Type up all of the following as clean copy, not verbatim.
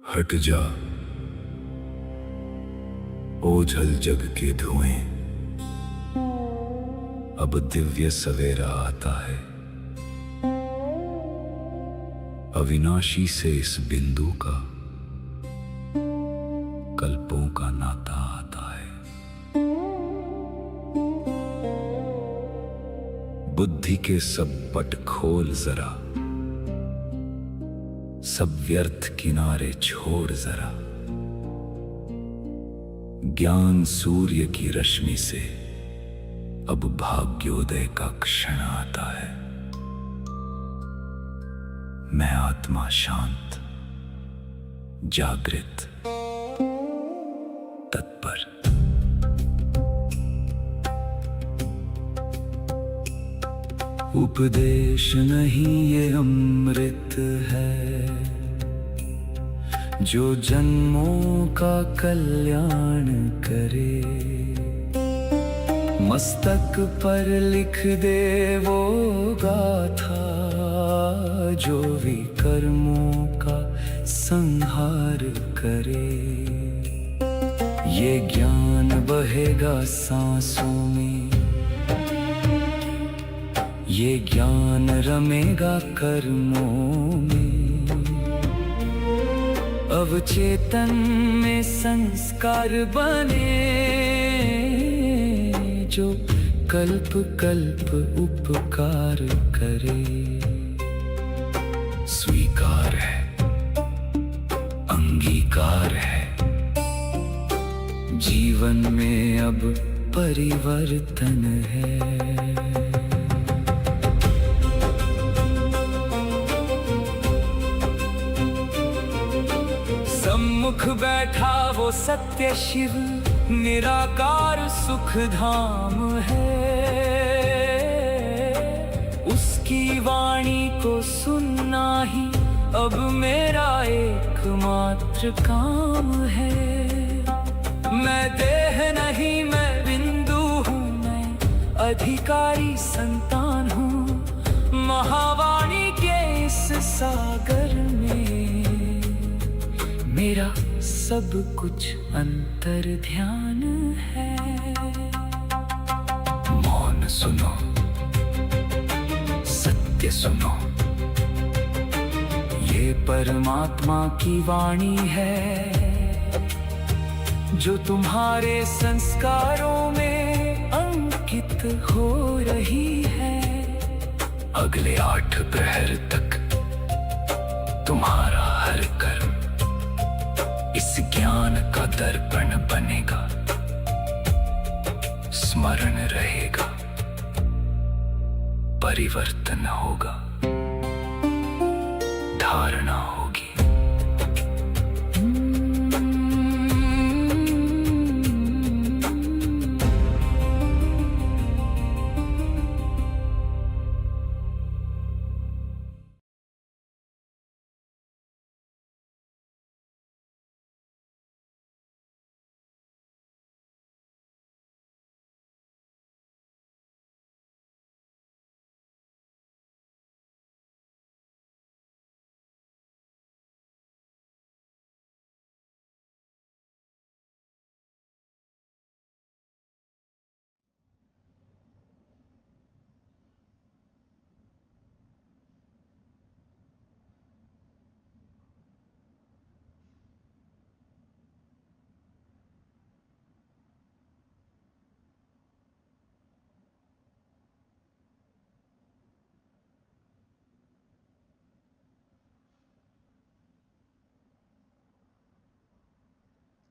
हट जा ओझल जग के धुएं, अब दिव्य सवेरा आता है। अविनाशी से इस बिंदु का कल्पों का नाता आता है। बुद्धि के सब पट खोल जरा, सब व्यर्थ किनारे छोड़ जरा। ज्ञान सूर्य की रश्मि से अब भाग्योदय का क्षण आता है। मैं आत्मा शांत, जागृत, तत्पर। उपदेश नहीं ये अमृत है, जो जन्मों का कल्याण करे। मस्तक पर लिख दे वो गाथा, जो विकर्मों का संहार करे। ये ज्ञान बहेगा सांसों में, ये ज्ञान रमेगा कर्मों में। अवचेतन में संस्कार बने, जो कल्प कल्प उपकार करे। स्वीकार है, अंगीकार है, जीवन में अब परिवर्तन है। सम्मुख बैठा वो सत्य शिव, निराकार सुख धाम है। उसकी वाणी को सुनना ही अब मेरा एकमात्र काम है। मैं देह नहीं, मैं बिंदु हूँ, मैं अधिकारी संतान हूँ। महावाणी के इस सागर में मेरा सब कुछ अंतर ध्यान है। मौन सुनो, सत्य सुनो, ये परमात्मा की वाणी है, जो तुम्हारे संस्कारों में अंकित हो रही है। अगले 8 प्रहर तक तुम्हारा हर कर्म इस ज्ञान का दर्पण बनेगा, स्मरण रहेगा, परिवर्तन होगा, धारणा होगी।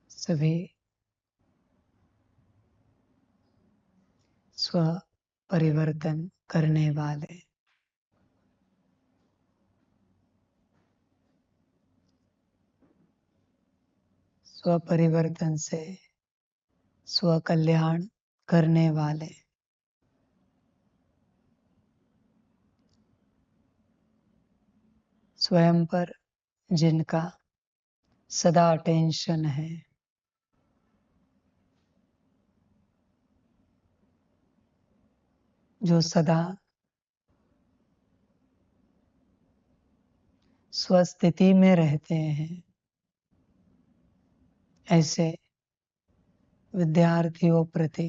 सभी स्व परिवर्तन करने वाले स्व परिवर्तन से स्व कल्याण करने वाले स्वयं पर जिनका सदा अटेंशन है, जो सदा स्वस्थिति में रहते हैं, ऐसे विद्यार्थियों प्रति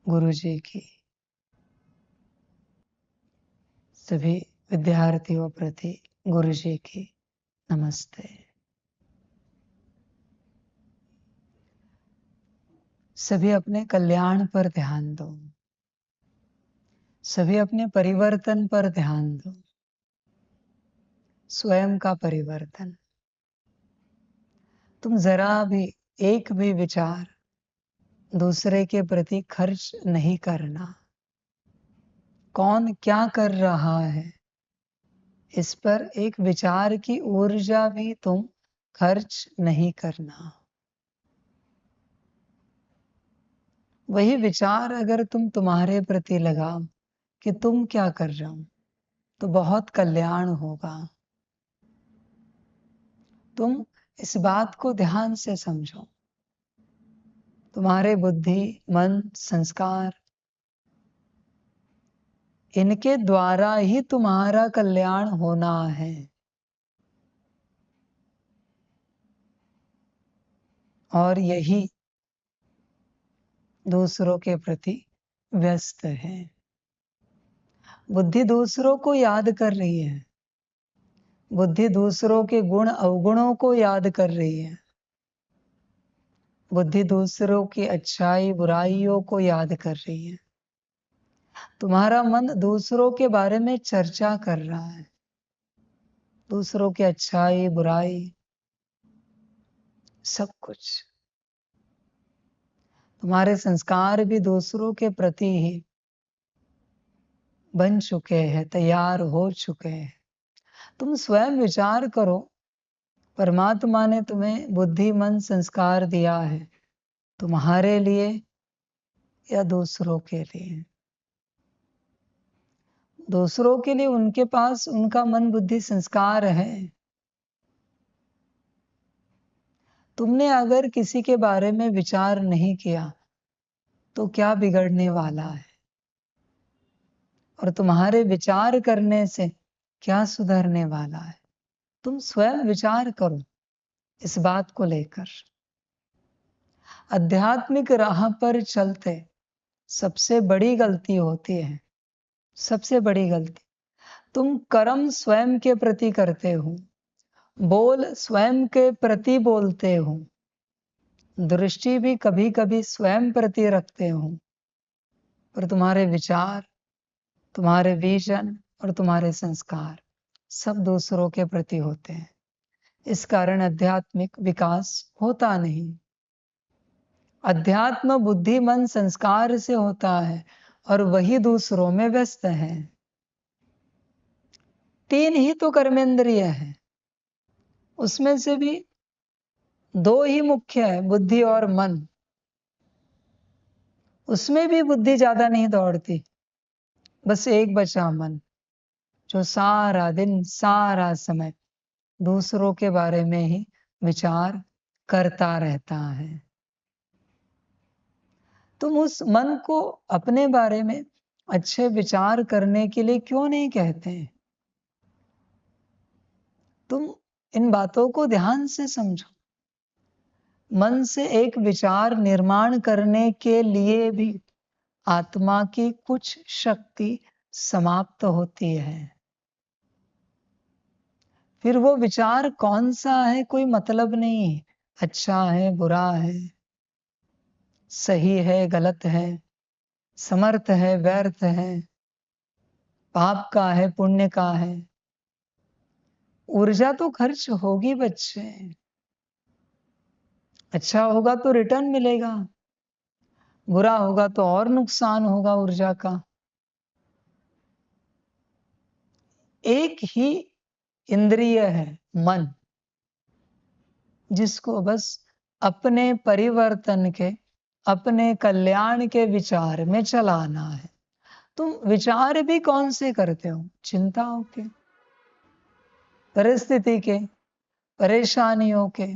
गुरु जी की, सभी विद्यार्थियों प्रति गुरु जी की नमस्ते। सभी अपने कल्याण पर ध्यान दो, सभी अपने परिवर्तन पर ध्यान दो, स्वयं का परिवर्तन। तुम जरा भी, एक भी विचार दूसरे के प्रति खर्च नहीं करना। कौन क्या कर रहा है, इस पर एक विचार की ऊर्जा भी तुम खर्च नहीं करना। वही विचार अगर तुम तुम्हारे प्रति लगाओ कि तुम क्या कर रहे हो, तो बहुत कल्याण होगा। तुम इस बात को ध्यान से समझो। तुम्हारे बुद्धि, मन, संस्कार, इनके द्वारा ही तुम्हारा कल्याण होना है। और यही दूसरों के प्रति व्यस्त है। बुद्धि दूसरों को याद कर रही है, बुद्धि दूसरों के गुण अवगुणों को याद कर रही है, बुद्धि दूसरों की अच्छाई बुराइयों को याद कर रही है। तुम्हारा मन दूसरों के बारे में चर्चा कर रहा है, दूसरों की अच्छाई बुराई सब कुछ। तुम्हारे संस्कार भी दूसरों के प्रति ही बन चुके हैं, तैयार हो चुके हैं। तुम स्वयं विचार करो, परमात्मा ने तुम्हें बुद्धि, मन, संस्कार दिया है तुम्हारे लिए या दूसरों के लिए? दूसरों के लिए उनके पास उनका मन, बुद्धि, संस्कार है। तुमने अगर किसी के बारे में विचार नहीं किया तो क्या बिगड़ने वाला है? और तुम्हारे विचार करने से क्या सुधरने वाला है? तुम स्वयं विचार करो इस बात को लेकर। आध्यात्मिक राह पर चलते सबसे बड़ी गलती होती है, सबसे बड़ी गलती, तुम कर्म स्वयं के प्रति करते हो, बोल स्वयं के प्रति बोलते हो, दृष्टि भी कभी कभी स्वयं प्रति रखते हो, पर तुम्हारे विचार, तुम्हारे विजन और तुम्हारे संस्कार सब दूसरों के प्रति होते हैं। इस कारण आध्यात्मिक विकास होता नहीं। अध्यात्म बुद्धि, मन, संस्कार से होता है और वही दूसरों में व्यस्त है। 3 ही तो कर्मेंद्रिय है, उसमें से भी 2 ही मुख्य है, बुद्धि और मन। उसमें भी बुद्धि ज्यादा नहीं दौड़ती, बस एक बचा मन, जो सारा दिन सारा समय दूसरों के बारे में ही विचार करता रहता है। तुम उस मन को अपने बारे में अच्छे विचार करने के लिए क्यों नहीं कहते? तुम इन बातों को ध्यान से समझो। मन से एक विचार निर्माण करने के लिए भी आत्मा की कुछ शक्ति समाप्त होती है। फिर वो विचार कौन सा है कोई मतलब नहीं, अच्छा है बुरा है, सही है गलत है, समर्थ है व्यर्थ है, पाप का है पुण्य का है। ऊर्जा तो खर्च होगी बच्चे, अच्छा होगा तो रिटर्न मिलेगा, बुरा होगा तो और नुकसान होगा ऊर्जा का। एक ही इंद्रिय है मन, जिसको बस अपने परिवर्तन के, अपने कल्याण के विचार में चलाना है। तुम विचार भी कौन से करते हो? चिंताओं के, परिस्थिति के, परेशानियों के।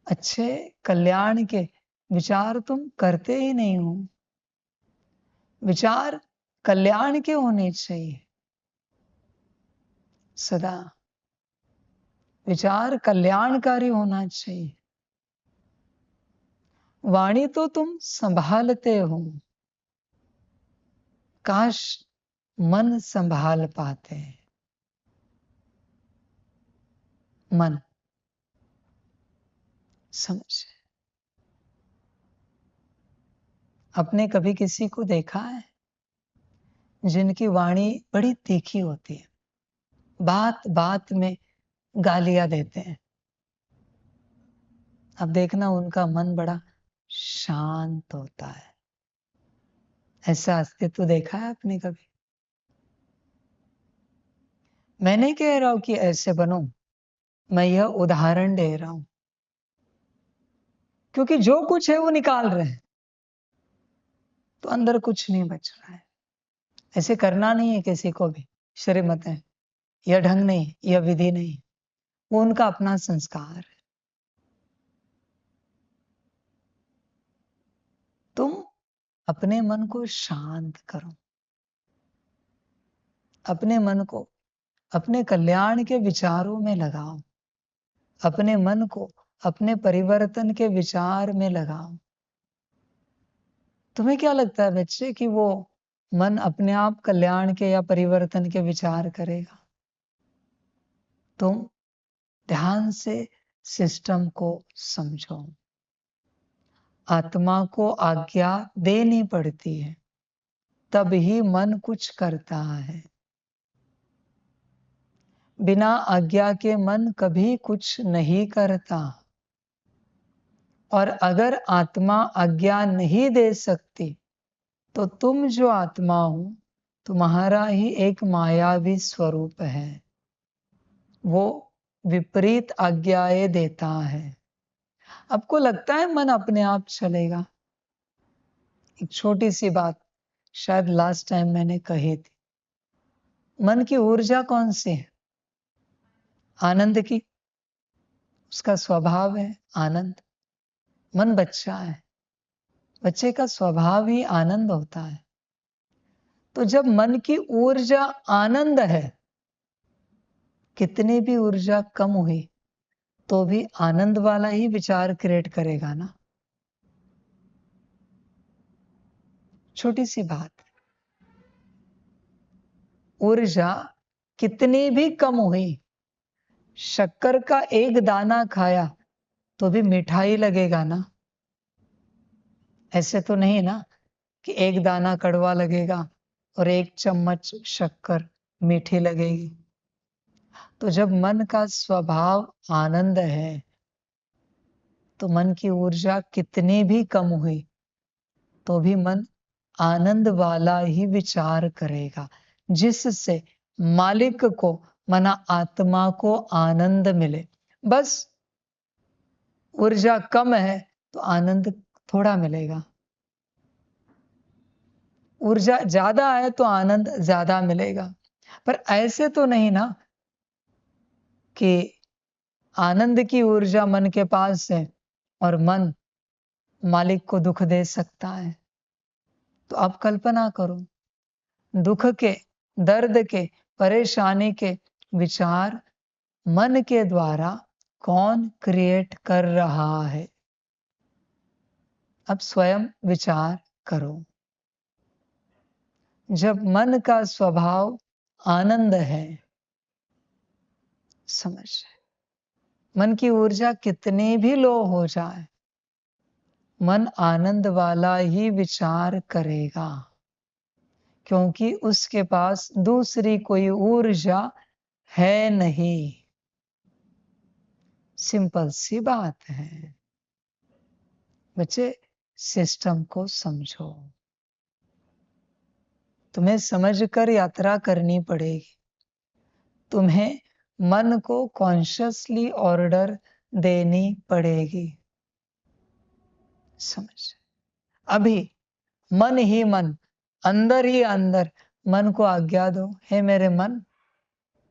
अच्छे कल्याण के विचार तुम करते ही नहीं हो। विचार कल्याण के होने चाहिए सदा। विचार कल्याणकारी होना चाहिए। वाणी तो तुम संभालते हो, काश मन संभाल पाते। मन समझ, आपने कभी किसी को देखा है जिनकी वाणी बड़ी तीखी होती है, बात बात में गालियां देते हैं? अब देखना उनका मन बड़ा शांत होता है। ऐसा अस्तित्व देखा है आपने कभी? मैं नहीं कह रहा हूं कि ऐसे बनो, मैं यह उदाहरण दे रहा हूं, क्योंकि जो कुछ है वो निकाल रहे हैं तो अंदर कुछ नहीं बच रहा है। ऐसे करना नहीं है किसी को भी, श्रीमत है, यह ढंग नहीं, यह विधि नहीं, वो उनका अपना संस्कार है। तुम अपने मन को शांत करो, अपने मन को अपने कल्याण के विचारों में लगाओ, अपने मन को अपने परिवर्तन के विचार में लगाओ। तुम्हें क्या लगता है बच्चे कि वो मन अपने आप कल्याण के या परिवर्तन के विचार करेगा? तुम ध्यान से सिस्टम को समझो। आत्मा को आज्ञा देनी पड़ती है, तब ही मन कुछ करता है। बिना आज्ञा के मन कभी कुछ नहीं करता। और अगर आत्मा आज्ञा नहीं दे सकती तो तुम जो आत्मा हो, तुम्हारा ही एक मायावी स्वरूप है, वो विपरीत आज्ञाएं देता है। आपको लगता है मन अपने आप चलेगा? एक छोटी सी बात, शायद लास्ट टाइम मैंने कही थी, मन की ऊर्जा कौन सी है? आनंद की। उसका स्वभाव है आनंद। मन बच्चा है, बच्चे का स्वभाव ही आनंद होता है। तो जब मन की ऊर्जा आनंद है, कितनी भी ऊर्जा कम हुई तो भी आनंद वाला ही विचार क्रिएट करेगा ना। छोटी सी बात, ऊर्जा कितनी भी कम हुई, शक्कर का एक दाना खाया तो भी मिठाई लगेगा ना। ऐसे तो नहीं ना कि एक दाना कड़वा लगेगा और एक चम्मच शक्कर मीठी लगेगी। तो जब मन का स्वभाव आनंद है तो मन की ऊर्जा कितनी भी कम हुई तो भी मन आनंद वाला ही विचार करेगा, जिससे मालिक को, मना आत्मा को आनंद मिले। बस ऊर्जा कम है तो आनंद थोड़ा मिलेगा, ऊर्जा ज्यादा है तो आनंद ज्यादा मिलेगा। पर ऐसे तो नहीं ना कि आनंद की ऊर्जा मन के पास है और मन मालिक को दुख दे सकता है। तो आप कल्पना करो, दुख के, दर्द के, परेशानी के विचार मन के द्वारा कौन क्रिएट कर रहा है? अब स्वयं विचार करो। जब मन का स्वभाव आनंद है, समझ, मन की ऊर्जा कितनी भी लो हो जाए, मन आनंद वाला ही विचार करेगा, क्योंकि उसके पास दूसरी कोई ऊर्जा है नहीं। सिंपल सी बात है। बच्चे, सिस्टम को समझो। तुम्हें समझकर यात्रा करनी पड़ेगी। तुम्हें मन को कॉन्शियसली ऑर्डर देनी पड़ेगी। समझ, अभी मन ही मन, अंदर ही अंदर मन को आज्ञा दो, हे मेरे मन,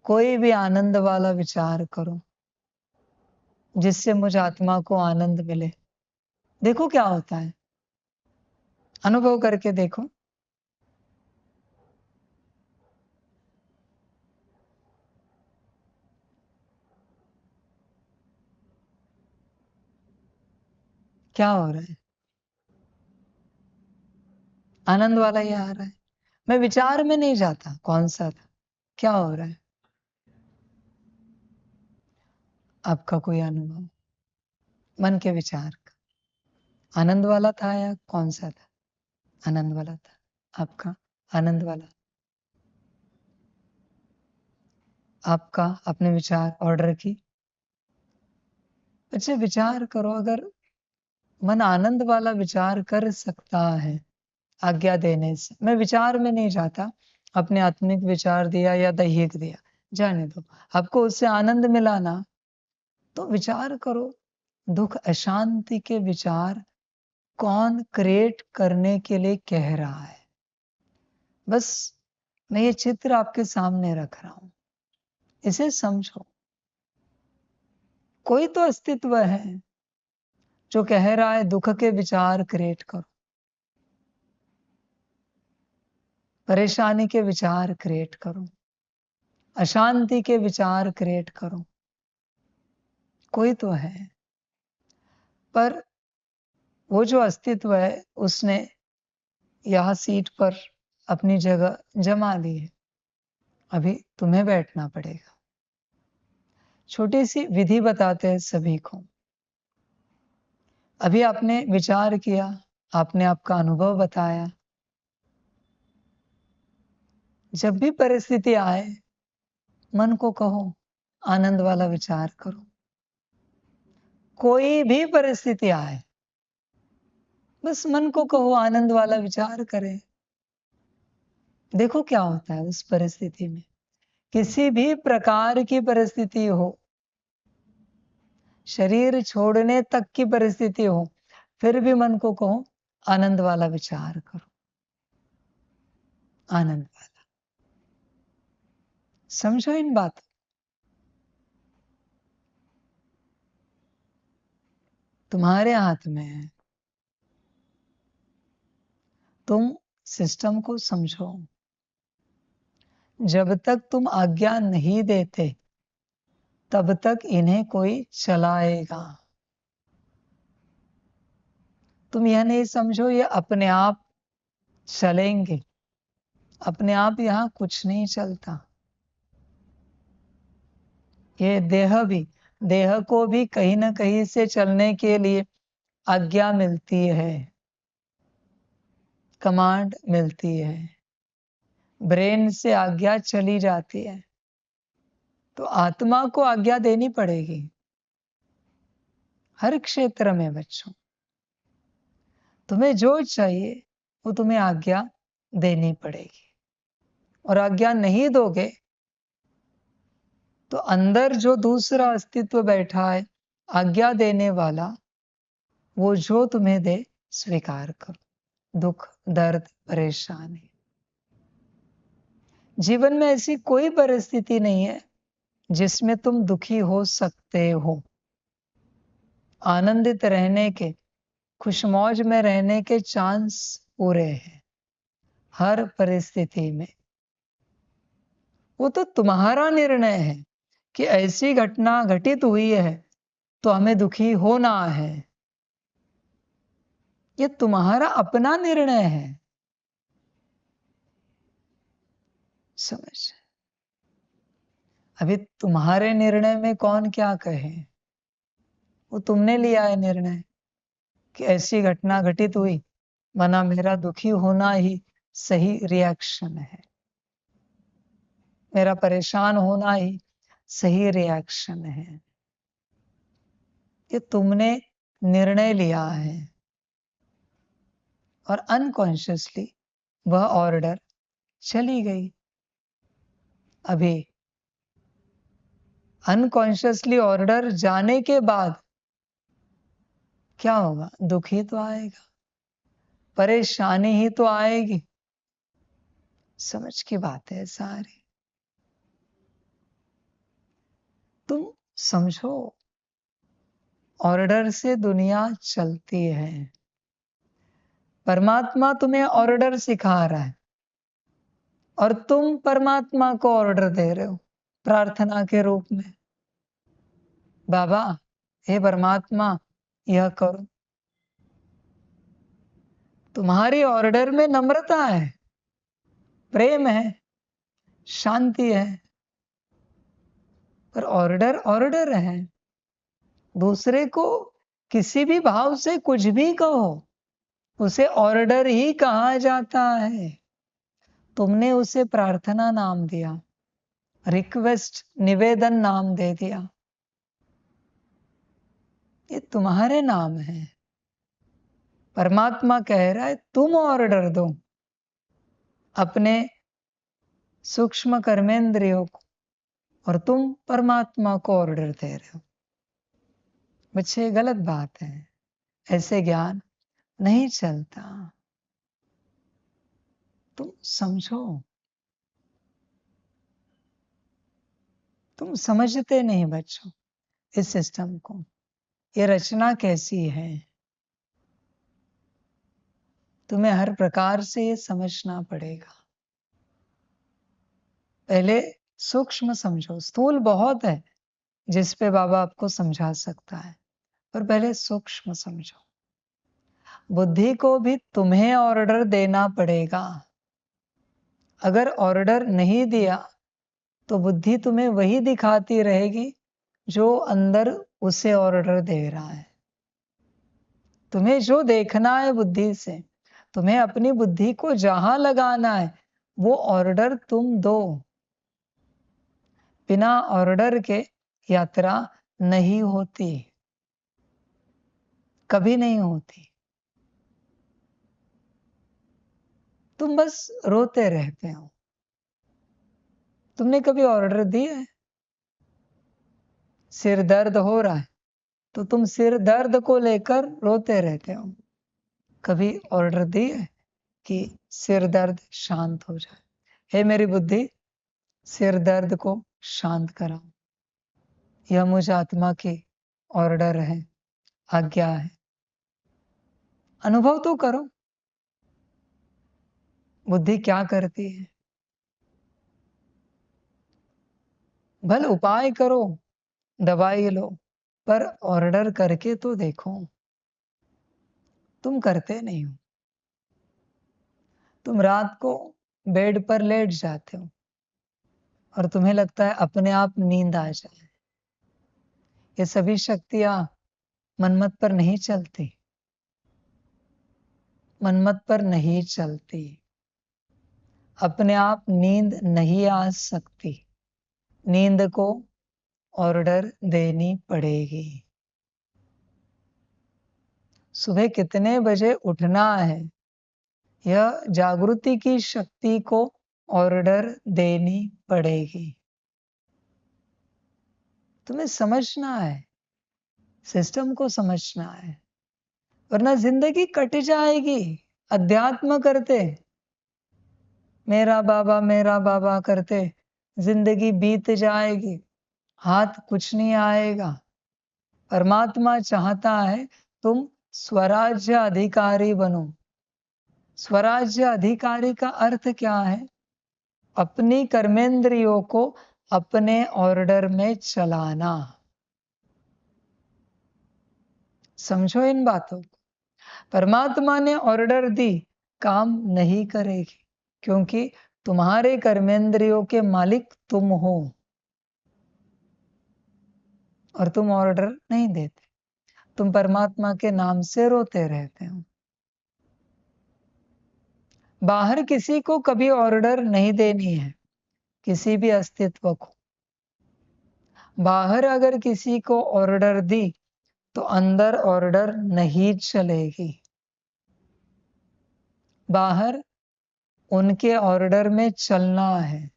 कोई भी आनंद वाला विचार करो जिससे मुझ आत्मा को आनंद मिले। देखो क्या होता है, अनुभव करके देखो। क्या हो रहा है? आनंद वाला ही आ रहा है। मैं विचार में नहीं जाता कौन सा था, क्या हो रहा है? आपका कोई अनुभव मन के विचार का आनंद वाला था या कौन सा था? आनंद वाला था। आपका आनंद वाला। आपका अपने विचार ऑर्डर की। अच्छा विचार करो, अगर मन आनंद वाला विचार कर सकता है आज्ञा देने से, मैं विचार में नहीं जाता, अपने आत्मिक विचार दिया या दैहिक दिया, जाने दो, आपको उससे आनंद मिला ना, तो विचार करो दुख अशांति के विचार कौन क्रिएट करने के लिए कह रहा है। बस मैं ये चित्र आपके सामने रख रहा हूं, इसे समझो। कोई तो अस्तित्व है जो कह रहा है दुख के विचार क्रिएट करो, परेशानी के विचार क्रिएट करो, अशांति के विचार क्रिएट करो। कोई तो है, पर वो जो अस्तित्व है उसने यहाँ सीट पर अपनी जगह जमा ली है। अभी तुम्हें बैठना पड़ेगा। छोटी सी विधि बताते हैं सभी को। अभी आपने विचार किया, आपने आपका अनुभव बताया। जब भी परिस्थिति आए, मन को कहो आनंद वाला विचार करो। कोई भी परिस्थिति आए, बस मन को कहो आनंद वाला विचार करें। देखो क्या होता है उस परिस्थिति में। किसी भी प्रकार की परिस्थिति हो, शरीर छोड़ने तक की परिस्थिति हो, फिर भी मन को कहो आनंद वाला विचार करो। आनंद वाला। समझो इन बातों। तुम्हारे हाथ में है। तुम सिस्टम को समझो। जब तक तुम आज्ञा नहीं देते, तब तक इन्हें कोई चलाएगा। तुम यह नहीं समझो ये अपने आप चलेंगे। अपने आप यहां कुछ नहीं चलता। ये देह को भी कहीं ना कहीं से चलने के लिए आज्ञा मिलती है, कमांड मिलती है, ब्रेन से आज्ञा चली जाती है, तो आत्मा को आज्ञा देनी पड़ेगी हर क्षेत्र में। बच्चों, तुम्हें जो चाहिए वो तुम्हें आज्ञा देनी पड़ेगी, और आज्ञा नहीं दोगे तो अंदर जो दूसरा अस्तित्व बैठा है आज्ञा देने वाला, वो जो तुम्हें दे स्वीकार करो। दुख, दर्द, परेशानी। जीवन में ऐसी कोई परिस्थिति नहीं है जिसमें तुम दुखी हो सकते हो। आनंदित रहने के, खुशमौज में रहने के चांस पूरे हैं हर परिस्थिति में। वो तो तुम्हारा निर्णय है कि ऐसी घटना घटित हुई है तो हमें दुखी होना है। ये तुम्हारा अपना निर्णय है। समझ? अभी तुम्हारे निर्णय में कौन क्या कहे, वो तुमने लिया है निर्णय कि ऐसी घटना घटित हुई, वरना मेरा दुखी होना ही सही रिएक्शन है, मेरा परेशान होना ही सही रिएक्शन है। ये तुमने निर्णय लिया है, और अनकॉन्शियसली वह ऑर्डर चली गई। अभी अनकॉन्शियसली ऑर्डर जाने के बाद क्या होगा? दुख ही तो आएगा, परेशानी ही तो आएगी। समझ की बात है सारी। तुम समझो, ऑर्डर से दुनिया चलती है। परमात्मा तुम्हें ऑर्डर सिखा रहा है, और तुम परमात्मा को ऑर्डर दे रहे हो प्रार्थना के रूप में। बाबा, हे परमात्मा, यह करो। तुम्हारी ऑर्डर में नम्रता है, प्रेम है, शांति है, पर ऑर्डर ऑर्डर है। दूसरे को किसी भी भाव से कुछ भी कहो, उसे ऑर्डर ही कहा जाता है। तुमने उसे प्रार्थना नाम दिया, रिक्वेस्ट निवेदन नाम दे दिया, ये तुम्हारे नाम है। परमात्मा कह रहा है तुम ऑर्डर दो अपने सूक्ष्म कर्मेंद्रियों को, और तुम परमात्मा को ऑर्डर दे रहे हो। बच्चे, गलत बात है, ऐसे ज्ञान नहीं चलता। तुम समझो, तुम समझते नहीं बच्चों इस सिस्टम को, ये रचना कैसी है। तुम्हें हर प्रकार से ये समझना पड़ेगा। पहले सूक्ष्म समझो, स्थूल बहुत है जिस पे बाबा आपको समझा सकता है, पर पहले सूक्ष्म समझो। बुद्धि को भी तुम्हें ऑर्डर देना पड़ेगा। अगर ऑर्डर नहीं दिया तो बुद्धि तुम्हें वही दिखाती रहेगी जो अंदर उसे ऑर्डर दे रहा है। तुम्हें जो देखना है बुद्धि से, तुम्हें अपनी बुद्धि को जहां लगाना है, वो ऑर्डर तुम दो। बिना ऑर्डर के यात्रा नहीं होती, कभी नहीं होती। तुम बस रोते रहते हो। तुमने कभी ऑर्डर दिया है? सिर दर्द हो रहा है तो तुम सिर दर्द को लेकर रोते रहते हो। कभी ऑर्डर दिया है कि सिर दर्द शांत हो जाए? हे मेरी बुद्धि, सिर दर्द को शांत कराओ। यह मुझ आत्मा की ऑर्डर है, आज्ञा है। अनुभव तो करो बुद्धि क्या करती है। भले उपाय करो, दवाई लो, पर ऑर्डर करके तो देखो। तुम करते नहीं हो। तुम रात को बेड पर लेट जाते हो और तुम्हें लगता है अपने आप नींद आ जाए। ये सभी शक्तियां मनमत पर नहीं चलती, मनमत पर नहीं चलती। अपने आप नींद नहीं आ सकती, नींद को ऑर्डर देनी पड़ेगी। सुबह कितने बजे उठना है, यह जागृति की शक्ति को ऑर्डर देनी पड़ेगी। तुम्हें समझना है, सिस्टम को समझना है, वरना जिंदगी कट जाएगी। अध्यात्म करते, मेरा बाबा करते जिंदगी बीत जाएगी, हाथ कुछ नहीं आएगा। परमात्मा चाहता है तुम स्वराज्य अधिकारी बनो। स्वराज्य अधिकारी का अर्थ क्या है? अपनी कर्मेंद्रियों को अपने ऑर्डर में चलाना। समझो इन बातों को। परमात्मा ने ऑर्डर दी, काम नहीं करेगी, क्योंकि तुम्हारे कर्मेंद्रियों के मालिक तुम हो और तुम ऑर्डर नहीं देते। तुम परमात्मा के नाम से रोते रहते हो। बाहर किसी को कभी ऑर्डर नहीं देनी है, किसी भी अस्तित्व को। बाहर अगर किसी को ऑर्डर दी तो अंदर ऑर्डर नहीं चलेगी। बाहर उनके ऑर्डर में चलना है,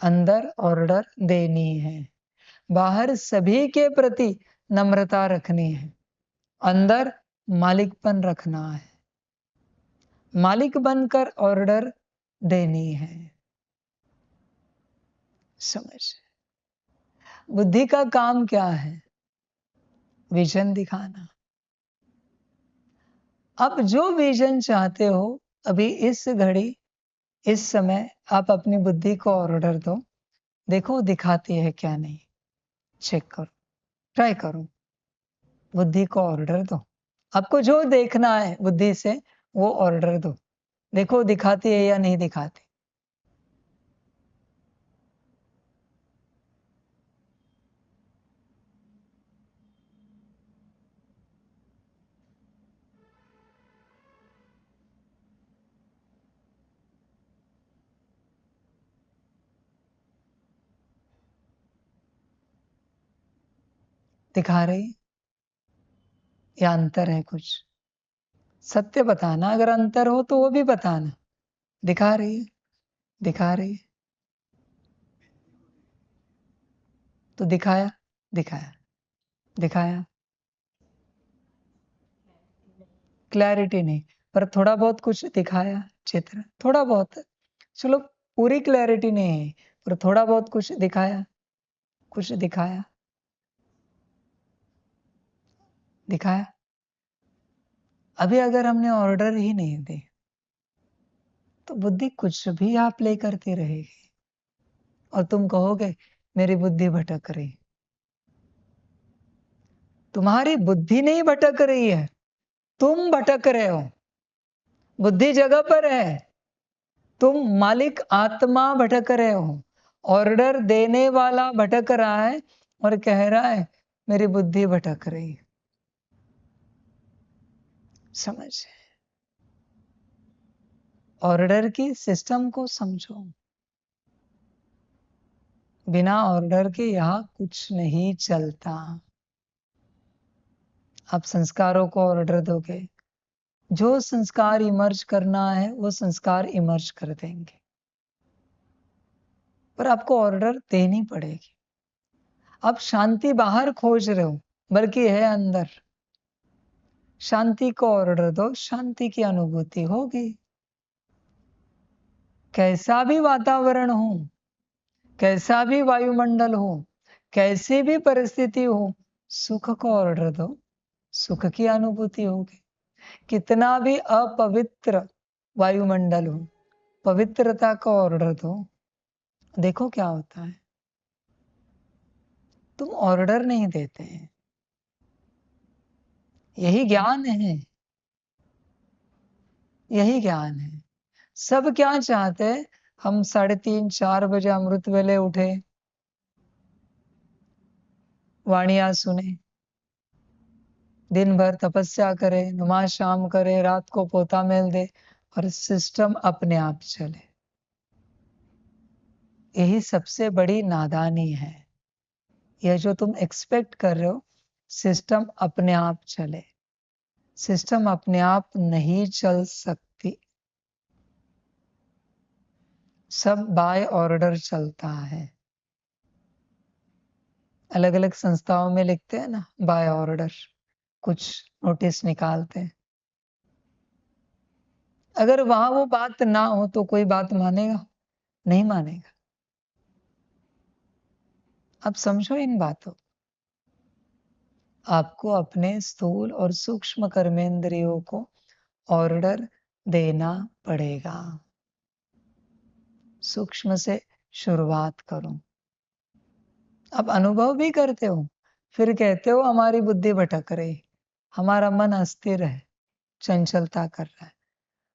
अंदर ऑर्डर देनी है। बाहर सभी के प्रति नम्रता रखनी है, अंदर मालिकपन रखना है। मालिक बनकर ऑर्डर देनी है। समझ? बुद्धि का काम क्या है? विजन दिखाना। आप जो विजन चाहते हो, अभी इस घड़ी, इस समय आप अपनी बुद्धि को ऑर्डर दो। देखो दिखाती है क्या नहीं, चेक करो, ट्राई करो। बुद्धि को ऑर्डर दो, आपको जो देखना है बुद्धि से वो ऑर्डर दो, देखो दिखाती है या नहीं दिखाती। दिखा रही है या अंतर है कुछ? सत्य बताना, अगर अंतर हो तो वो भी बताना। दिखा रही है, दिखा रही है तो दिखाया, दिखाया, दिखाया। क्लैरिटी नहीं, पर थोड़ा बहुत कुछ दिखाया, चित्र थोड़ा बहुत। चलो पूरी क्लैरिटी नहीं है, पर थोड़ा बहुत कुछ दिखाया, कुछ दिखाया, दिखाया। अभी अगर हमने ऑर्डर ही नहीं दी तो बुद्धि कुछ भी आप ले करती रहेगी और तुम कहोगे मेरी बुद्धि भटक रही। तुम्हारी बुद्धि नहीं भटक रही है, तुम भटक रहे हो। बुद्धि जगह पर है, तुम मालिक आत्मा भटक रहे हो। ऑर्डर देने वाला भटक रहा है और कह रहा है मेरी बुद्धि भटक रही है। समझ? ऑर्डर की सिस्टम को समझो। बिना ऑर्डर के यहाँ कुछ नहीं चलता। आप संस्कारों को ऑर्डर दोगे, जो संस्कार इमर्ज करना है वो संस्कार इमर्ज कर देंगे, पर आपको ऑर्डर देनी पड़ेगी। आप शांति बाहर खोज रहे हो, बल्कि है अंदर। शांति को ऑर्डर दो, शांति की अनुभूति होगी। कैसा भी वातावरण हो, कैसा भी वायुमंडल हो, कैसी भी परिस्थिति हो, सुख को ऑर्डर दो, सुख की अनुभूति होगी। कितना भी अपवित्र वायुमंडल हो, पवित्रता को ऑर्डर दो, देखो क्या होता है। तुम ऑर्डर नहीं देते हैं, यही ज्ञान है, यही ज्ञान है। सब क्या चाहते हैं? हम 3:30-4 बजे अमृत वेले उठे, वाणियां सुने, दिन भर तपस्या करे, नमाज शाम करे, रात को पोता मेल दे और सिस्टम अपने आप चले। यही सबसे बड़ी नादानी है। यह जो तुम एक्सपेक्ट कर रहे हो सिस्टम अपने आप चले, सिस्टम अपने आप नहीं चल सकती। सब बाय ऑर्डर चलता है। अलग अलग संस्थाओं में लिखते हैं ना बाय ऑर्डर, कुछ नोटिस निकालते हैं। अगर वहां वो बात ना हो तो कोई बात मानेगा? नहीं मानेगा। अब समझो इन बातों। आपको अपने स्थूल और सूक्ष्म कर्मेंद्रियों को ऑर्डर देना पड़ेगा। सूक्ष्म से शुरुआत करो। अब अनुभव भी करते हो, फिर कहते हो हमारी बुद्धि भटक रही, हमारा मन अस्थिर है, चंचलता कर रहा है।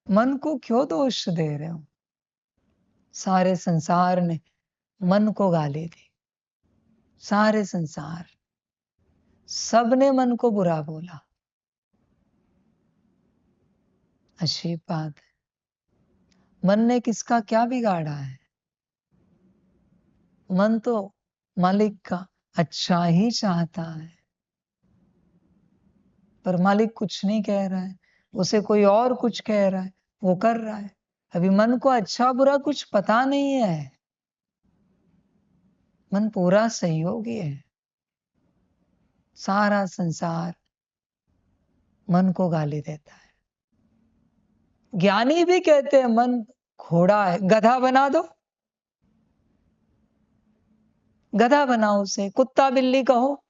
मन को क्यों दोष दे रहे हो? सारे संसार ने मन को गाली दी, सारे संसार, सबने मन को बुरा बोला। अच्छी बात है। मन ने किसका क्या बिगाड़ा है? मन तो मालिक का अच्छा ही चाहता है, पर मालिक कुछ नहीं कह रहा है, उसे कोई और कुछ कह रहा है, वो कर रहा है। अभी मन को अच्छा बुरा कुछ पता नहीं है। मन पूरा सहयोगी है। सारा संसार मन को गाली देता है। ज्ञानी भी कहते हैं मन घोड़ा है, गधा बना दो, गधा बनाओ उसे, कुत्ता बिल्ली कहो।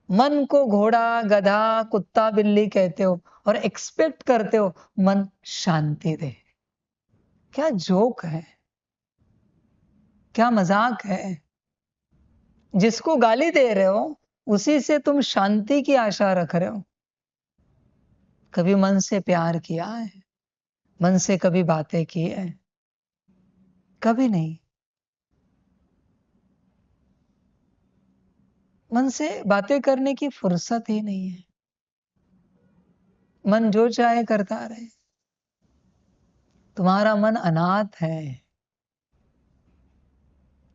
मन को घोड़ा, गधा, कुत्ता बिल्ली कहते हो और एक्सपेक्ट करते हो मन शांति दे। क्या जोक है, क्या मजाक है। जिसको गाली दे रहे हो उसी से तुम शांति की आशा रख रहे हो। कभी मन से प्यार किया है? मन से कभी बातें की है? कभी नहीं। मन से बातें करने की फुर्सत ही नहीं है। मन जो चाहे करता रहे। तुम्हारा मन अनाथ है।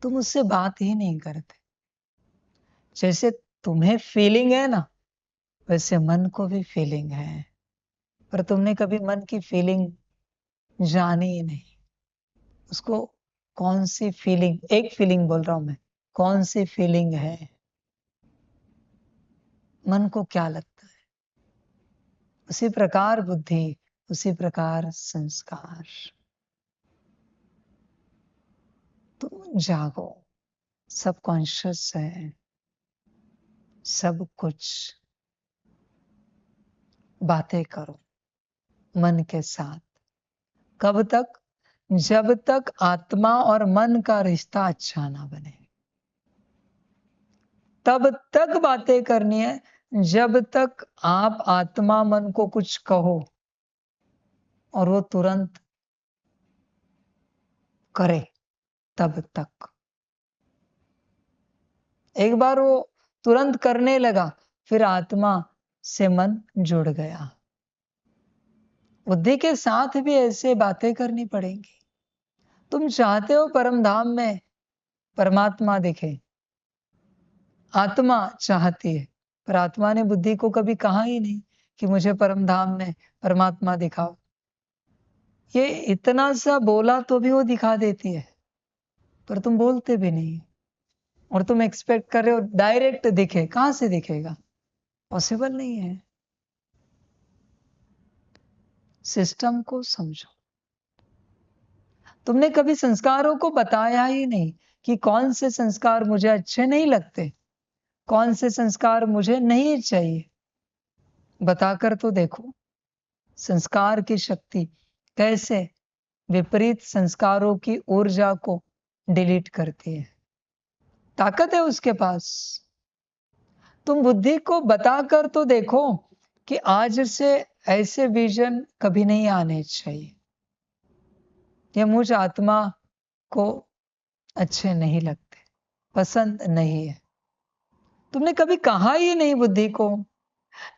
तुम उससे बात ही नहीं करते। जैसे तुम्हें फीलिंग है ना, वैसे मन को भी फीलिंग है, पर तुमने कभी मन की फीलिंग जानी ही नहीं। उसको कौन सी फीलिंग, एक फीलिंग बोल रहा हूं मैं, कौन सी फीलिंग है, मन को क्या लगता है। उसी प्रकार बुद्धि, उसी प्रकार संस्कार। तुम जागो, सब कॉन्शियस है, सब कुछ। बातें करो मन के साथ। कब तक? जब तक आत्मा और मन का रिश्ता अच्छा ना बने, तब तक बातें करनी है। जब तक आप आत्मा मन को कुछ कहो और वो तुरंत करे, तब तक। एक बार वो तुरंत करने लगा, फिर आत्मा से मन जुड़ गया। बुद्धि के साथ भी ऐसे बातें करनी पड़ेंगी। तुम चाहते हो परम धाम में परमात्मा दिखे, आत्मा चाहती है, पर आत्मा ने बुद्धि को कभी कहा ही नहीं कि मुझे परम धाम में परमात्मा दिखाओ। ये इतना सा बोला तो भी वो दिखा देती है, पर तुम बोलते भी नहीं। और तुम एक्सपेक्ट कर रहे हो डायरेक्ट दिखे। कहां से दिखेगा? पॉसिबल नहीं है। सिस्टम को समझो। तुमने कभी संस्कारों को बताया ही नहीं कि कौन से संस्कार मुझे अच्छे नहीं लगते, कौन से संस्कार मुझे नहीं चाहिए। बताकर तो देखो, संस्कार की शक्ति कैसे विपरीत संस्कारों की ऊर्जा को डिलीट करती है। ताकत है उसके पास। तुम बुद्धि को बताकर तो देखो कि आज से ऐसे विजन कभी नहीं आने चाहिए। ये मुझ आत्मा को अच्छे नहीं लगते, पसंद नहीं है। तुमने कभी कहा ही नहीं बुद्धि को,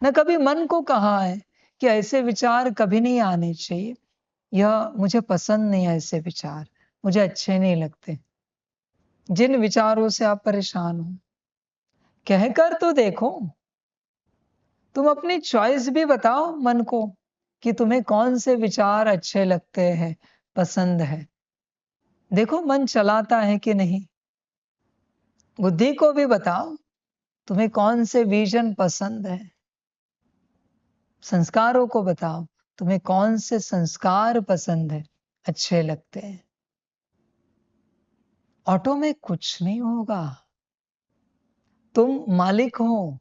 न कभी मन को कहा है कि ऐसे विचार कभी नहीं आने चाहिए। यह मुझे पसंद नहीं है, ऐसे विचार मुझे अच्छे नहीं लगते। जिन विचारों से आप परेशान हो, कहकर तो देखो। तुम अपनी चॉइस भी बताओ मन को कि तुम्हें कौन से विचार अच्छे लगते हैं, पसंद है। देखो मन चलाता है कि नहीं। बुद्धि को भी बताओ तुम्हें कौन से विजन पसंद है। संस्कारों को बताओ तुम्हें कौन से संस्कार पसंद है, अच्छे लगते हैं। ऑटो में कुछ नहीं होगा। तुम मालिक हो।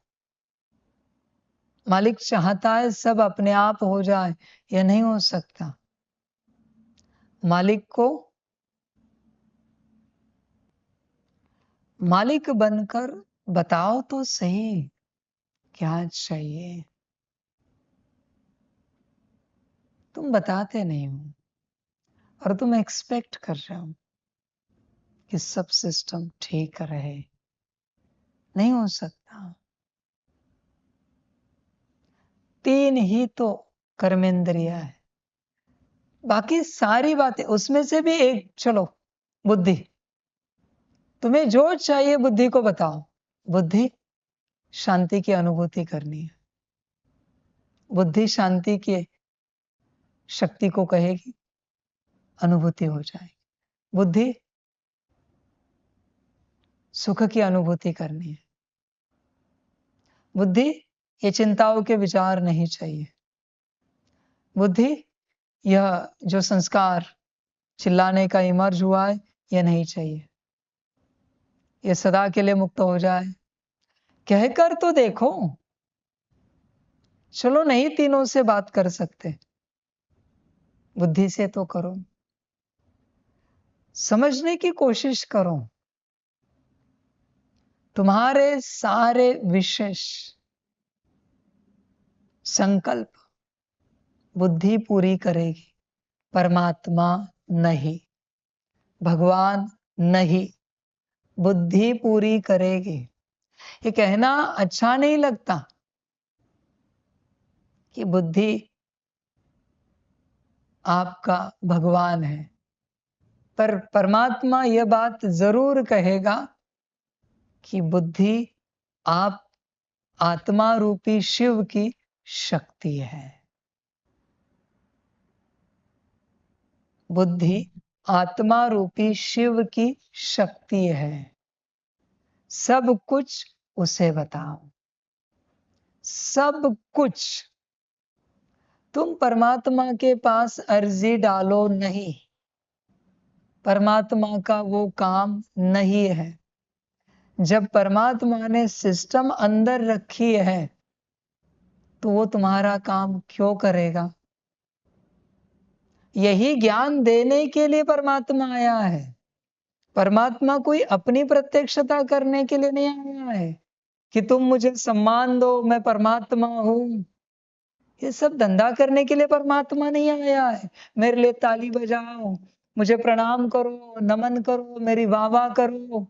मालिक चाहता है सब अपने आप हो जाए, यह नहीं हो सकता। मालिक को मालिक बनकर बताओ तो सही क्या चाहिए। तुम बताते नहीं हो और तुम एक्सपेक्ट कर रहे हो कि सब सिस्टम ठीक रहे। नहीं हो सकता। 3 ही तो कर्मेंद्रिया है। बाकी सारी बातें, उसमें से भी एक चलो, बुद्धि। तुम्हें जो चाहिए बुद्धि को बताओ। बुद्धि शांति की अनुभूति करनी है। बुद्धि शांति की शक्ति को कहेगी, अनुभूति हो जाएगी। बुद्धि सुख की अनुभूति करनी है। बुद्धि ये चिंताओं के विचार नहीं चाहिए। बुद्धि यह जो संस्कार चिल्लाने का इमर्ज हुआ है, यह नहीं चाहिए। यह सदा के लिए मुक्त हो जाए। कहकर तो देखो। चलो नहीं तीनों से बात कर सकते, बुद्धि से तो करो। समझने की कोशिश करो। तुम्हारे सारे विशेष संकल्प बुद्धि पूरी करेगी, परमात्मा नहीं, भगवान नहीं, बुद्धि पूरी करेगी। ये कहना अच्छा नहीं लगता कि बुद्धि आपका भगवान है, पर परमात्मा यह बात जरूर कहेगा कि बुद्धि आप आत्मा रूपी शिव की शक्ति है। बुद्धि आत्मा रूपी शिव की शक्ति है। सब कुछ उसे बताओ, सब कुछ। तुम परमात्मा के पास अर्जी डालो नहीं, परमात्मा का वो काम नहीं है। जब परमात्मा ने सिस्टम अंदर रखी है तो वो तुम्हारा काम क्यों करेगा? यही ज्ञान देने के लिए परमात्मा आया है। परमात्मा कोई अपनी प्रत्यक्षता करने के लिए नहीं आया है कि तुम मुझे सम्मान दो, मैं परमात्मा हूं। ये सब धंधा करने के लिए परमात्मा नहीं आया है। मेरे लिए ताली बजाओ, मुझे प्रणाम करो, नमन करो, मेरी वाह वाह करो,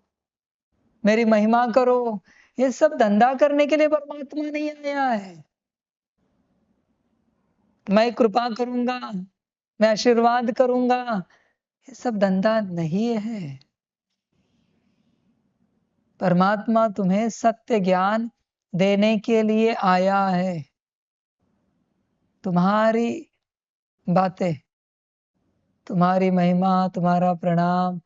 मेरी महिमा करो। ये सब धंधा करने के लिए परमात्मा नहीं आया है। मैं कृपा करूंगा, मैं आशीर्वाद करूंगा, ये सब धंधा नहीं है। परमात्मा तुम्हें सत्य ज्ञान देने के लिए आया है। तुम्हारी बातें, तुम्हारी महिमा, तुम्हारा प्रणाम,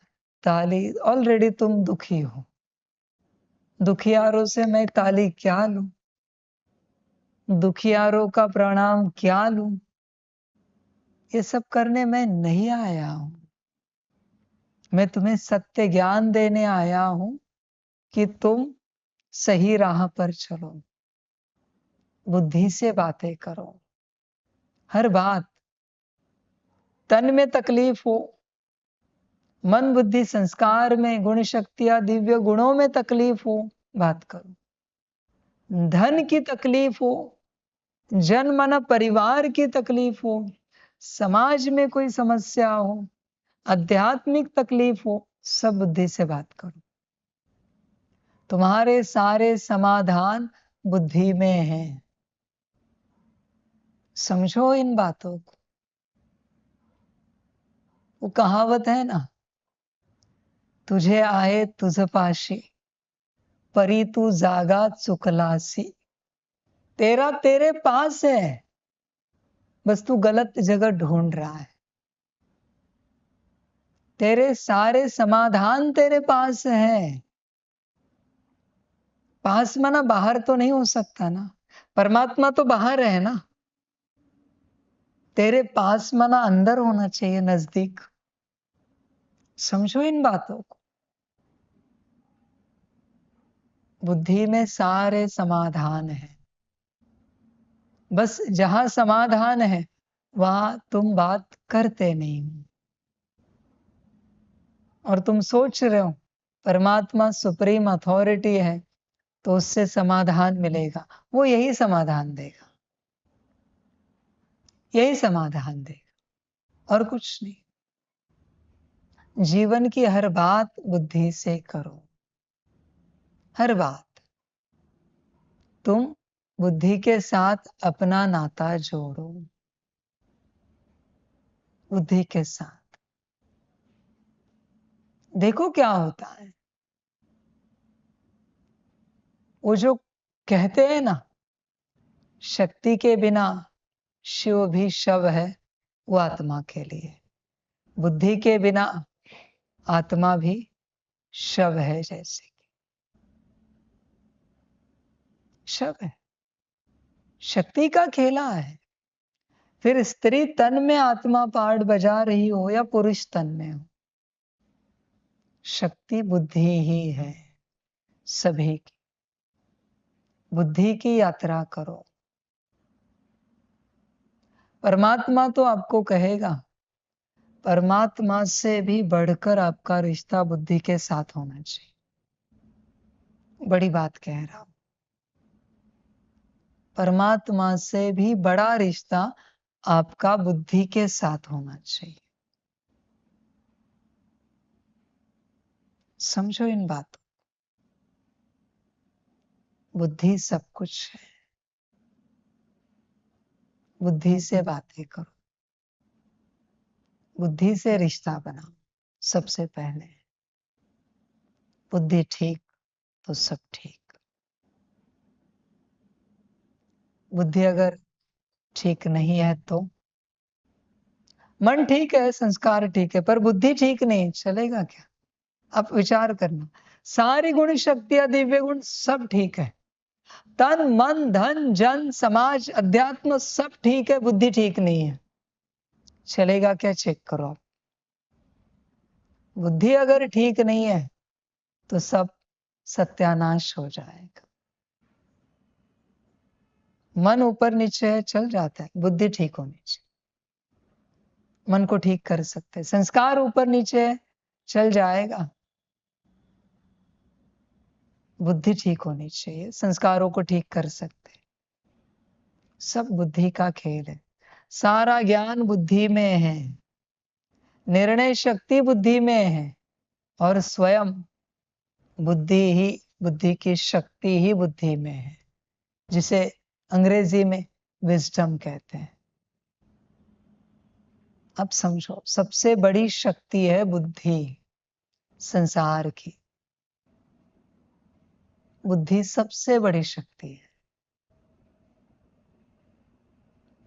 ताली, ऑलरेडी तुम दुखी हो। दुखियारों से मैं ताली क्या लूं? दुखियारों का प्रणाम क्या लूं? ये सब करने मैं नहीं आया हूं। मैं तुम्हें सत्य ज्ञान देने आया हूं कि तुम सही राह पर चलो, बुद्धि से बातें करो। हर बात, तन में तकलीफ हो, मन बुद्धि संस्कार में, गुण शक्तियां दिव्य गुणों में तकलीफ हो, बात करो। धन की तकलीफ हो, जन मन परिवार की तकलीफ हो, समाज में कोई समस्या हो, आध्यात्मिक तकलीफ हो, सब बुद्धि से बात करो। तुम्हारे सारे समाधान बुद्धि में हैं। समझो इन बातों को। वो कहावत है ना, तुझे आए तुझ पाशी, परी तू जागा चुकलासी। तेरा तेरे पास है, बस तू गलत जगह ढूंढ रहा है। तेरे सारे समाधान तेरे पास है। पास माना बाहर तो नहीं हो सकता ना, परमात्मा तो बाहर है ना। तेरे पास माना अंदर होना चाहिए, नजदीक। समझो इन बातों को। बुद्धि में सारे समाधान है, बस जहां समाधान है वहां तुम बात करते नहीं हो। और तुम सोच रहे हो परमात्मा सुप्रीम अथॉरिटी है तो उससे समाधान मिलेगा। वो यही समाधान देगा, यही समाधान देगा, और कुछ नहीं। जीवन की हर बात बुद्धि से करो, हर बात। तुम बुद्धि के साथ अपना नाता जोड़ो, बुद्धि के साथ। देखो क्या होता है। वो जो कहते हैं ना, शक्ति के बिना शिव भी शव है, वो आत्मा के लिए। बुद्धि के बिना आत्मा भी शव है, जैसे कि शव है। शक्ति का खेला है। फिर स्त्री तन में आत्मा पार्ट बजा रही हो या पुरुष तन में हो, शक्ति बुद्धि ही है सभी की। बुद्धि की यात्रा करो। परमात्मा तो आपको कहेगा, परमात्मा से भी बढ़कर आपका रिश्ता बुद्धि के साथ होना चाहिए। बड़ी बात कह रहा हूं। परमात्मा से भी बड़ा रिश्ता आपका बुद्धि के साथ होना चाहिए। समझो इन बातों। बुद्धि सब कुछ है। बुद्धि से बातें करो, बुद्धि से रिश्ता बनाओ। सबसे पहले बुद्धि ठीक तो सब ठीक। बुद्धि अगर ठीक नहीं है तो मन ठीक है, संस्कार ठीक है, पर बुद्धि ठीक नहीं, चलेगा क्या? आप विचार करना। सारी गुण शक्तियां, दिव्य गुण सब ठीक है, तन मन धन जन समाज अध्यात्म सब ठीक है, बुद्धि ठीक नहीं है, चलेगा क्या? चेक करो आप। बुद्धि अगर ठीक नहीं है तो सब सत्यानाश हो जाएगा। मन ऊपर नीचे है, चल जाता है, बुद्धि ठीक होनी चाहिए। मन को ठीक कर सकते हैं। संस्कार ऊपर नीचे है, चल जाएगा, बुद्धि ठीक होनी चाहिए, संस्कारों को ठीक कर सकते हैं। सब बुद्धि का खेल है। सारा ज्ञान बुद्धि में है, निर्णय शक्ति बुद्धि में है, और स्वयं बुद्धि की शक्ति ही बुद्धि में है, जिसे अंग्रेजी में विजडम कहते हैं। अब समझो, सबसे बड़ी शक्ति है बुद्धि संसार की। बुद्धि सबसे बड़ी शक्ति है।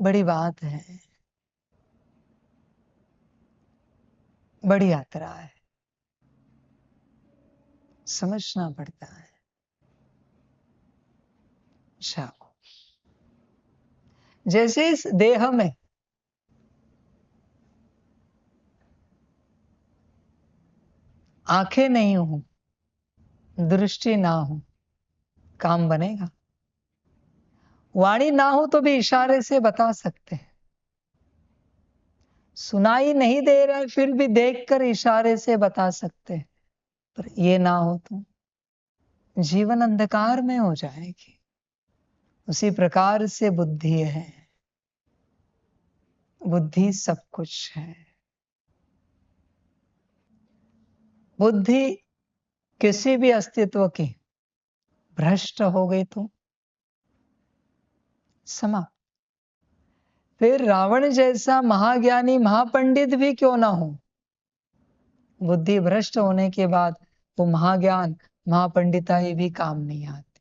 बड़ी बात है, बड़ी यात्रा है, समझना पड़ता है। अच्छा, जैसे इस देह में आंखें नहीं हो, दृष्टि ना हो, काम बनेगा? वाणी ना हो तो भी इशारे से बता सकते हैं। सुनाई नहीं दे रहा है फिर भी देखकर इशारे से बता सकते हैं। पर ये ना हो तो जीवन अंधकार में हो जाएगी। उसी प्रकार से बुद्धि है। बुद्धि सब कुछ है। बुद्धि किसी भी अस्तित्व की भ्रष्ट हो गई तो समाप्त। फिर रावण जैसा महाज्ञानी महापंडित भी क्यों ना हो, बुद्धि भ्रष्ट होने के बाद वो महाज्ञान महापंडिताई भी काम नहीं आती,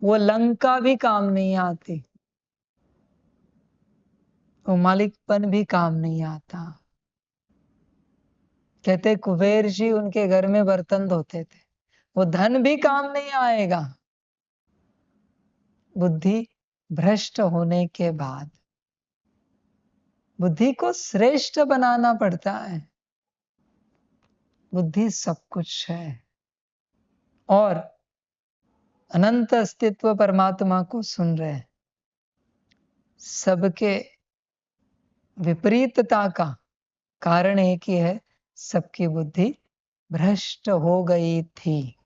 वो लंका भी काम नहीं आती, वो मालिकपन भी काम नहीं आता। कहते कुबेर जी उनके घर में बर्तन धोते थे, वो धन भी काम नहीं आएगा। बुद्धि भ्रष्ट होने के बाद बुद्धि को श्रेष्ठ बनाना पड़ता है। बुद्धि सब कुछ है और अनंत अस्तित्व परमात्मा को सुन रहे हैं। सबके विपरीतता का कारण एक ही है, सबकी बुद्धि भ्रष्ट हो गई थी।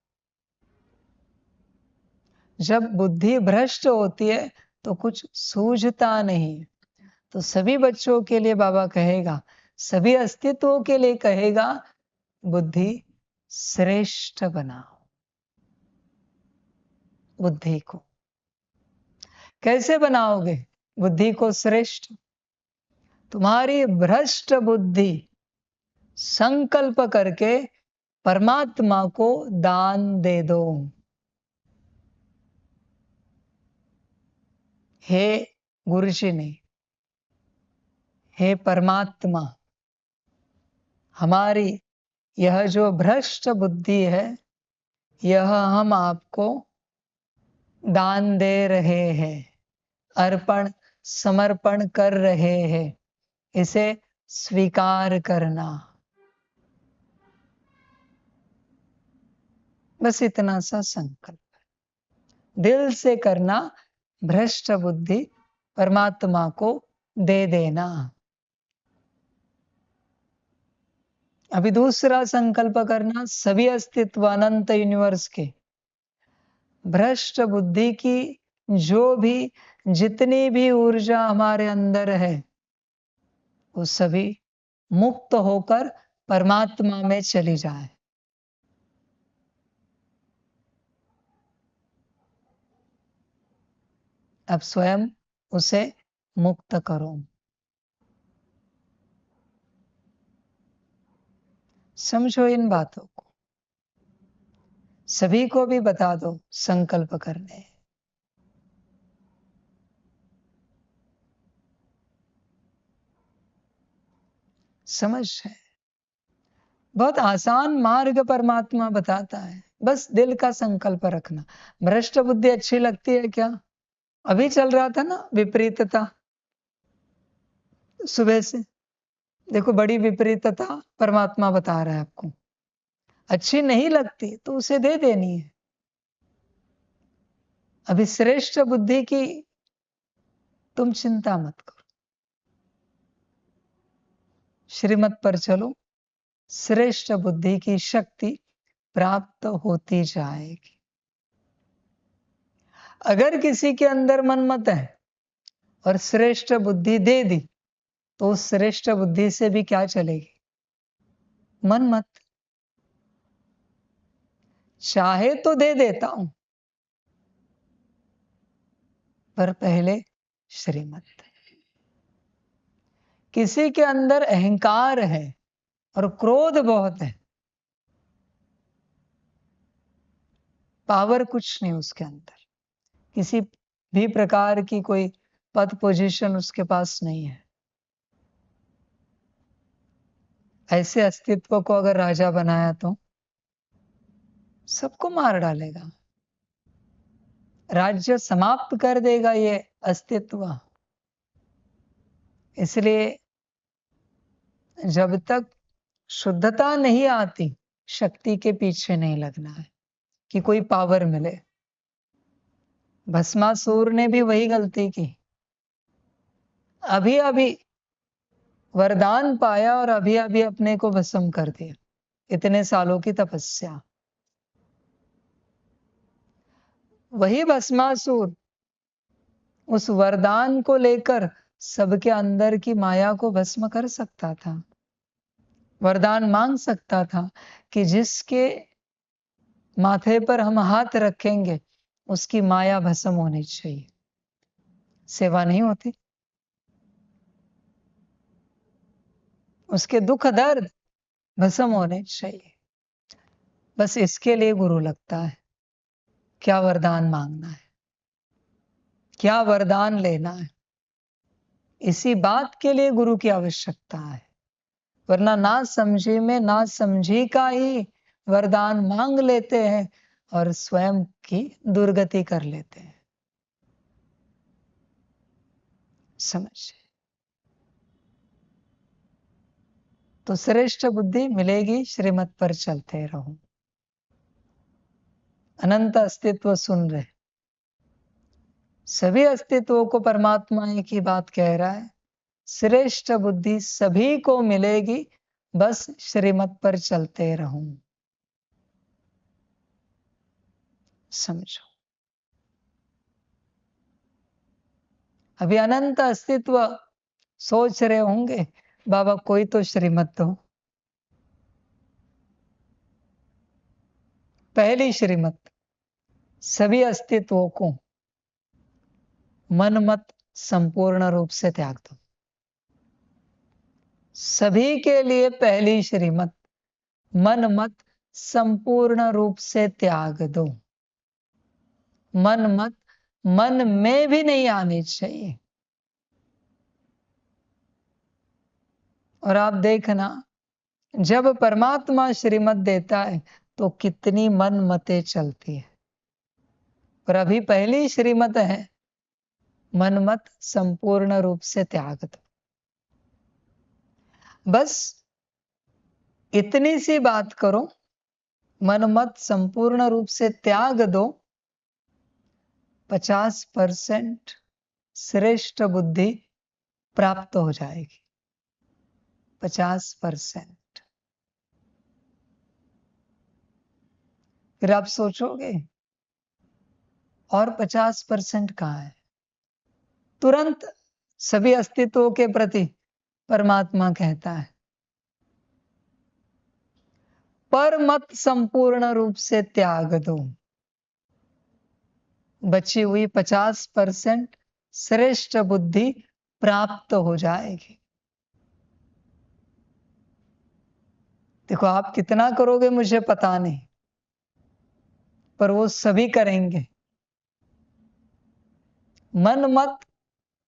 जब बुद्धि भ्रष्ट होती है तो कुछ सूझता नहीं। तो सभी बच्चों के लिए बाबा कहेगा, सभी अस्तित्वों के लिए कहेगा, बुद्धि श्रेष्ठ बनाओ। बुद्धि को कैसे बनाओगे? बुद्धि को श्रेष्ठ, तुम्हारी भ्रष्ट बुद्धि संकल्प करके परमात्मा को दान दे दो। हे गुरुजी ने, हे परमात्मा, हमारी यह जो भ्रष्ट बुद्धि है, यह हम आपको दान दे रहे हैं, अर्पण समर्पण कर रहे हैं, इसे स्वीकार करना। बस इतना सा संकल्प दिल से करना, भ्रष्ट बुद्धि परमात्मा को दे देना। अभी दूसरा संकल्प करना, सभी अस्तित्व अनंत यूनिवर्स के भ्रष्ट बुद्धि की जो भी जितनी भी ऊर्जा हमारे अंदर है, वो सभी मुक्त होकर परमात्मा में चली जाए। अब स्वयं उसे मुक्त करो। समझो इन बातों को, सभी को भी बता दो संकल्प करने। समझ है, बहुत आसान मार्ग परमात्मा बताता है, बस दिल का संकल्प रखना। भ्रष्ट बुद्धि अच्छी लगती है क्या? अभी चल रहा था ना विपरीतता, सुबह से देखो बड़ी विपरीतता परमात्मा बता रहा है आपको। अच्छी नहीं लगती तो उसे दे देनी है। अभी श्रेष्ठ बुद्धि की तुम चिंता मत करो, श्रीमत पर चलो, श्रेष्ठ बुद्धि की शक्ति प्राप्त होती जाएगी। अगर किसी के अंदर मनमत है और श्रेष्ठ बुद्धि दे दी, तो उस श्रेष्ठ बुद्धि से भी क्या चलेगी? मनमत। चाहे तो दे देता हूं, पर पहले श्रीमत। किसी के अंदर अहंकार है और क्रोध बहुत है, पावर कुछ नहीं उसके अंदर, किसी भी प्रकार की कोई पद पोजीशन उसके पास नहीं है। ऐसे अस्तित्व को अगर राजा बनाया तो सबको मार डालेगा, राज्य समाप्त कर देगा ये अस्तित्व। इसलिए जब तक शुद्धता नहीं आती, शक्ति के पीछे नहीं लगना है कि कोई पावर मिले। भस्मासुर ने भी वही गलती की, अभी अभी वरदान पाया और अभी अभी अपने को भस्म कर दिया, इतने सालों की तपस्या। वही भस्मासुर उस वरदान को लेकर सबके अंदर की माया को भस्म कर सकता था, वरदान मांग सकता था कि जिसके माथे पर हम हाथ रखेंगे उसकी माया भस्म होनी चाहिए। सेवा नहीं होती, उसके दुख दर्द भस्म होने चाहिए। बस इसके लिए गुरु लगता है। क्या वरदान मांगना है, क्या वरदान लेना है, इसी बात के लिए गुरु की आवश्यकता है। वरना ना समझी में ना समझी का ही वरदान मांग लेते हैं और स्वयं की दुर्गति कर लेते हैं। समझ, तो श्रेष्ठ बुद्धि मिलेगी, श्रीमत पर चलते रहो। अनंत अस्तित्व सुन रहे, सभी अस्तित्वों को परमात्मा एक ही बात कह रहा है, श्रेष्ठ बुद्धि सभी को मिलेगी, बस श्रीमत पर चलते रहो। समझो, अभी अनंत अस्तित्व सोच रहे होंगे बाबा कोई तो श्रीमत दो। पहली श्रीमत, सभी अस्तित्वों को मन मत संपूर्ण रूप से त्याग दो। सभी के लिए पहली श्रीमत, मन मत संपूर्ण रूप से त्याग दो। मन मत मन में भी नहीं आनी चाहिए। और आप देखना, जब परमात्मा श्रीमत देता है तो कितनी मन मतें चलती है। पर अभी पहली श्रीमत है, मन मत संपूर्ण रूप से त्याग दो। बस इतनी सी बात करो, मन मत संपूर्ण रूप से त्याग दो, 50% श्रेष्ठ बुद्धि प्राप्त हो जाएगी। 50%। फिर आप सोचोगे और 50% कहाँ है? तुरंत सभी अस्तित्वों के प्रति परमात्मा कहता है पर मत संपूर्ण रूप से त्याग दो, बची हुई 50% श्रेष्ठ बुद्धि प्राप्त हो जाएगी। देखो आप कितना करोगे मुझे पता नहीं, पर वो सभी करेंगे। मन मत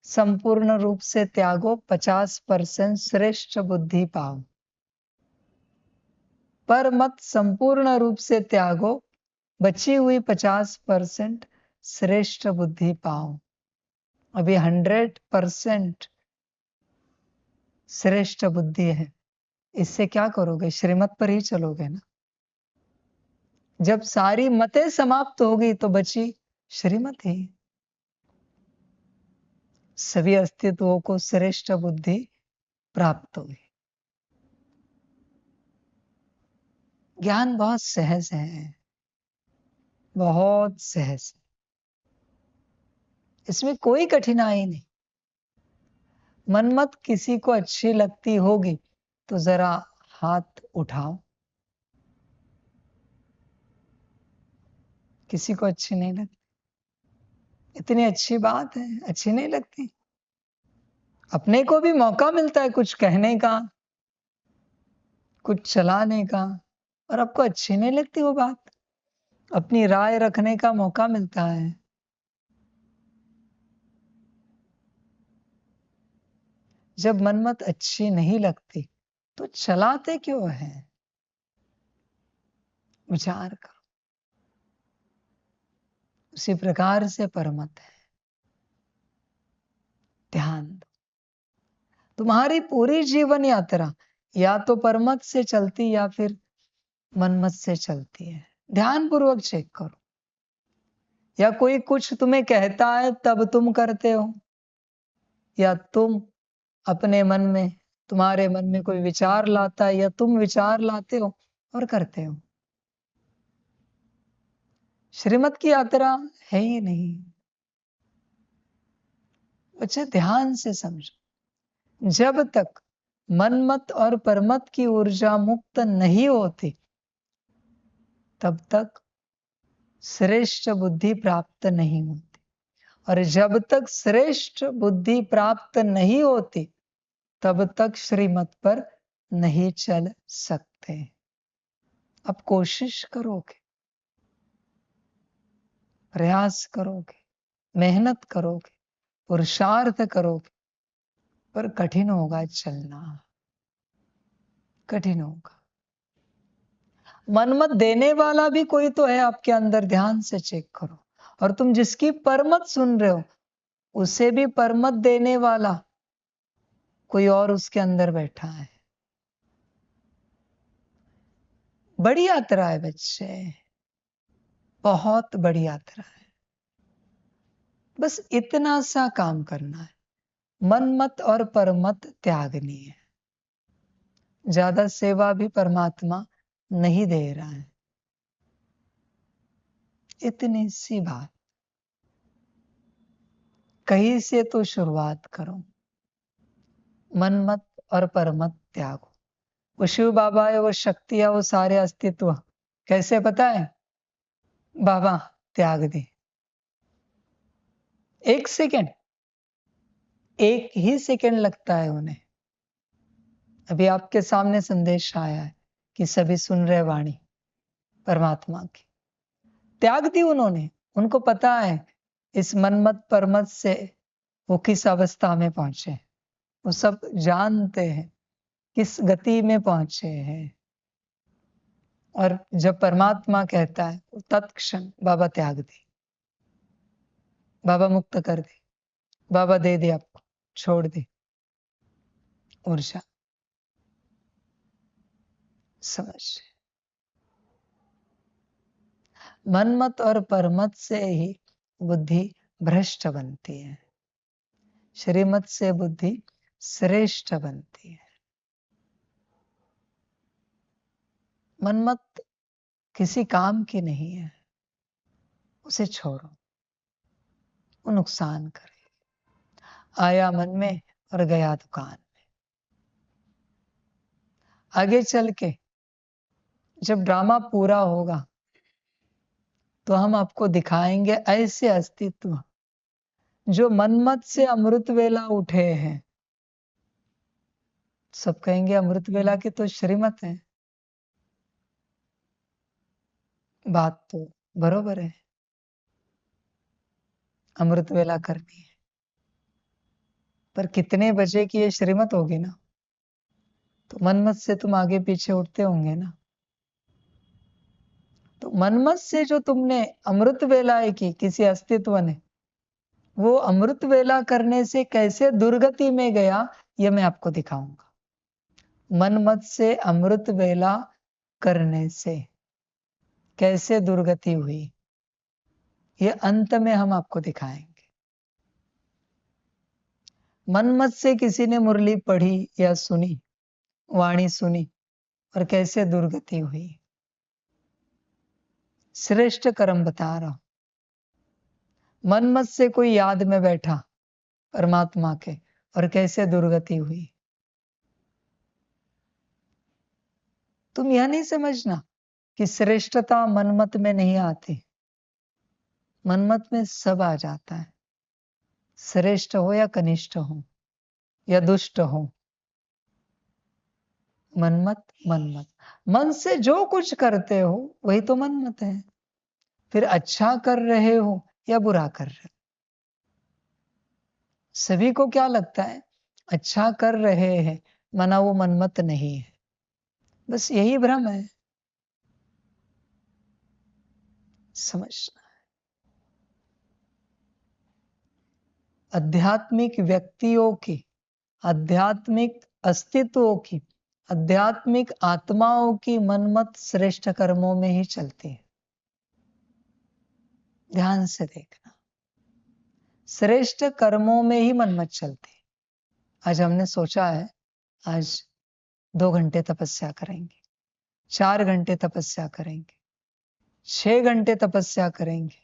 संपूर्ण रूप से त्यागो, 50% श्रेष्ठ बुद्धि पाओ। पर मत संपूर्ण रूप से त्यागो, बची हुई 50% श्रेष्ठ बुद्धि पाओ। अभी 100% श्रेष्ठ बुद्धि है, इससे क्या करोगे? श्रीमत पर ही चलोगे ना। जब सारी मतें समाप्त होगी तो बची श्रीमत ही। सभी अस्तित्वों को श्रेष्ठ बुद्धि प्राप्त हुई। ज्ञान बहुत सहज है, बहुत सहज। इसमें कोई कठिनाई नहीं। मनमत किसी को अच्छी लगती होगी तो जरा हाथ उठाओ। किसी को अच्छी नहीं लगती, इतनी अच्छी बात है, अच्छी नहीं लगती। अपने को भी मौका मिलता है कुछ कहने का, कुछ चलाने का, और आपको अच्छी नहीं लगती वो बात। अपनी राय रखने का मौका मिलता है। जब मनमत अच्छी नहीं लगती तो चलाते क्यों है? विचार करो। उसी प्रकार से परमत है। ध्यान दो। तुम्हारी पूरी जीवन यात्रा या तो परमत से चलती या फिर मनमत से चलती है। ध्यान पूर्वक चेक करो। या कोई कुछ तुम्हें कहता है तब तुम करते हो, या तुम अपने मन में, तुम्हारे मन में कोई विचार लाता है या तुम विचार लाते हो और करते हो। श्रीमत की यात्रा है ही नहीं। बच्चे ध्यान से समझो। जब तक मनमत और परमत की ऊर्जा मुक्त नहीं होती तब तक श्रेष्ठ बुद्धि प्राप्त नहीं होती, और जब तक श्रेष्ठ बुद्धि प्राप्त नहीं होती तब तक श्रीमत पर नहीं चल सकते। अब कोशिश करोगे, प्रयास करोगे, मेहनत करोगे, पुरुषार्थ करोगे, पर कठिन होगा चलना, कठिन होगा। मनमत देने वाला भी कोई तो है आपके अंदर, ध्यान से चेक करो। और तुम जिसकी परमत सुन रहे हो उसे भी परमत देने वाला कोई और उसके अंदर बैठा है। बड़ी यात्रा है बच्चे, बहुत बड़ी यात्रा है। बस इतना सा काम करना है, मनमत और परमत त्यागनी है। ज्यादा सेवा भी परमात्मा नहीं दे रहा है। इतनी सी बात, कहीं से तो शुरुआत करो। मनमत और परमत त्यागो। वो शिव बाबा है, वो शक्ति है, वो सारे अस्तित्व कैसे पता है? बाबा त्याग दे। 1 सेकेंड, 1 ही सेकेंड लगता है उन्हें। अभी आपके सामने संदेश आया है कि सभी सुन रहे वाणी परमात्मा की। त्याग दी उन्होंने। उनको पता है इस मनमत परमत से वो किस अवस्था में पहुंचे। वो सब जानते हैं किस गति में पहुंचे हैं। और जब परमात्मा कहता है तत्क्षण बाबा त्याग दे, बाबा मुक्त कर दे, बाबा दे दे, आपको छोड़ दे ऊर्जा। समझ। मनमत और परमत से ही बुद्धि भ्रष्ट बनती है, श्रीमत से बुद्धि श्रेष्ठ बनती है। मनमत किसी काम की नहीं है, उसे छोड़ो, वो नुकसान करे। आया मन में और गया दुकान में। आगे चल के जब ड्रामा पूरा होगा तो हम आपको दिखाएंगे ऐसे अस्तित्व जो मनमत से अमृत वेला उठे हैं। सब कहेंगे अमृत वेला के तो श्रीमत है। बात तो बरोबर है, अमृत वेला करनी है, पर कितने बजे की ये श्रीमत होगी ना, तो मनमत से तुम आगे पीछे उठते होंगे ना। तो मनमत से जो तुमने अमृत वेलाएं की किसी अस्तित्व ने, वो अमृत वेला करने से कैसे दुर्गति में गया, ये मैं आपको दिखाऊंगा। मनमत से अमृत वेला करने से कैसे दुर्गति हुई, ये अंत में हम आपको दिखाएंगे। मनमत से किसी ने मुरली पढ़ी या सुनी, वाणी सुनी, और कैसे दुर्गति हुई। श्रेष्ठ कर्म बता रहा हूं। मनमत से कोई याद में बैठा परमात्मा के, और कैसे दुर्गति हुई। तुम यह नहीं समझना कि श्रेष्ठता मनमत में नहीं आती। मनमत में सब आ जाता है, श्रेष्ठ हो या कनिष्ठ हो या दुष्ट हो। मनमत मनमत, मन से जो कुछ करते हो वही तो मनमत है। फिर अच्छा कर रहे हो या बुरा कर रहे हो, सभी को क्या लगता है अच्छा कर रहे हैं मना वो मनमत नहीं है। बस यही भ्रम है, समझना। आध्यात्मिक व्यक्तियों की, आध्यात्मिक अस्तित्वों की, आध्यात्मिक आत्माओं की मनमत श्रेष्ठ कर्मों में ही चलती है। ध्यान से देखना, श्रेष्ठ कर्मों में ही मनमत चलती है। आज हमने सोचा है आज 2 घंटे तपस्या करेंगे, 4 घंटे तपस्या करेंगे, 6 घंटे तपस्या करेंगे,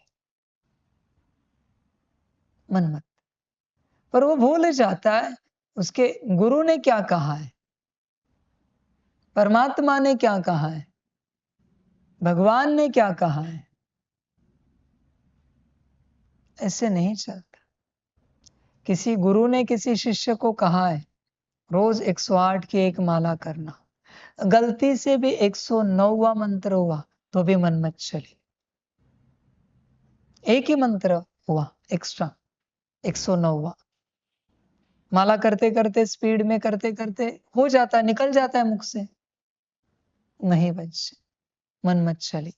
मनमत। पर वो भूल जाता है उसके गुरु ने क्या कहा है, परमात्मा ने क्या कहा है, भगवान ने क्या कहा है। ऐसे नहीं चलता। किसी गुरु ने किसी शिष्य को कहा है रोज 108 की एक माला करना, गलती से भी 109वां मंत्र हुआ तो भी मनमत चली। एक ही मंत्र हुआ एक्स्ट्रा, 109वां। माला करते करते स्पीड में करते करते हो जाता है, निकल जाता है मुख से, नहीं बच्चे, मनमत चली।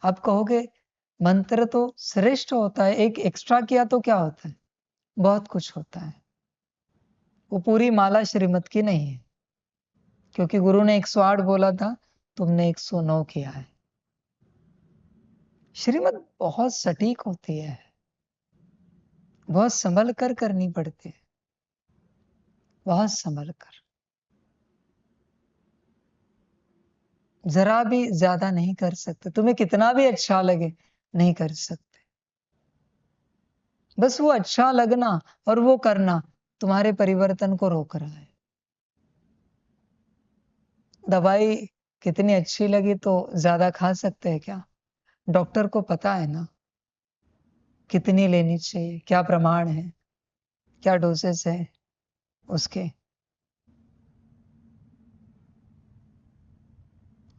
आप कहोगे मंत्र तो श्रेष्ठ होता है, एक एक्स्ट्रा किया तो क्या होता है, बहुत कुछ होता है। वो पूरी माला श्रीमत की नहीं है, क्योंकि गुरु ने 108 बोला था, तुमने 109 किया है। श्रीमत बहुत सटीक होती है, बहुत संभल कर करनी पड़ती है, बहुत संभल कर। जरा भी ज्यादा नहीं कर सकते, तुम्हें कितना भी अच्छा लगे नहीं कर सकते। बस वो अच्छा लगना और वो करना तुम्हारे परिवर्तन को रोक रहा है। दवाई कितनी अच्छी लगी तो ज्यादा खा सकते हैं क्या? डॉक्टर को पता है ना कितनी लेनी चाहिए, क्या प्रमाण है, क्या डोसेस है उसके।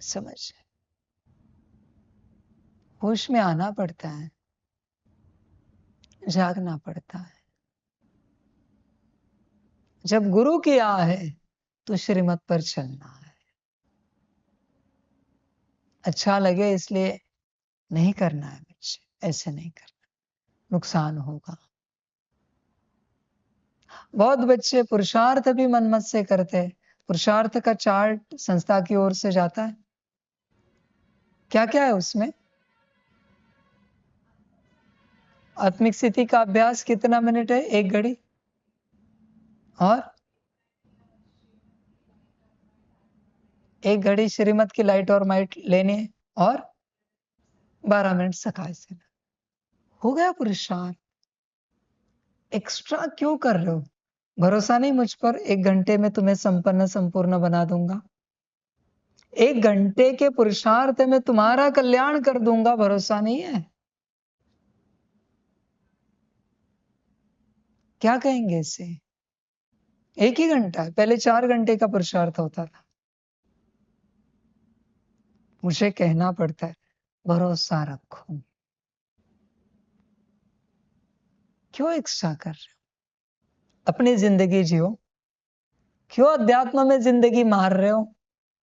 समझ, होश में आना पड़ता है, जागना पड़ता है। जब गुरु की आ है तो श्रीमत पर चलना है। अच्छा लगे इसलिए नहीं करना है बच्चे, ऐसे नहीं करना, नुकसान होगा। बहुत बच्चे पुरुषार्थ भी मनमत से करते हैं। पुरुषार्थ का चार्ट संस्था की ओर से जाता है, क्या क्या है उसमें। आत्मिक स्थिति का अभ्यास कितना मिनट है, 1 घड़ी, और 1 घड़ी श्रीमत की लाइट और माइट लेनी है, और 12 मिनट सकाल से। हो गया पुरुषार्थ। एक्स्ट्रा क्यों कर रहे हो? भरोसा नहीं मुझ पर 1 घंटे में तुम्हें संपन्न संपूर्ण बना दूंगा? 1 घंटे के पुरुषार्थ में तुम्हारा कल्याण कर दूंगा, भरोसा नहीं है? क्या कहेंगे इसे? 1 ही घंटा है, पहले 4 घंटे का पुरुषार्थ होता था। मुझे कहना पड़ता है, भरोसा रखो। क्यों इच्छा कर रहे हो? अपनी जिंदगी जियो। क्यों अध्यात्म में जिंदगी मार रहे हो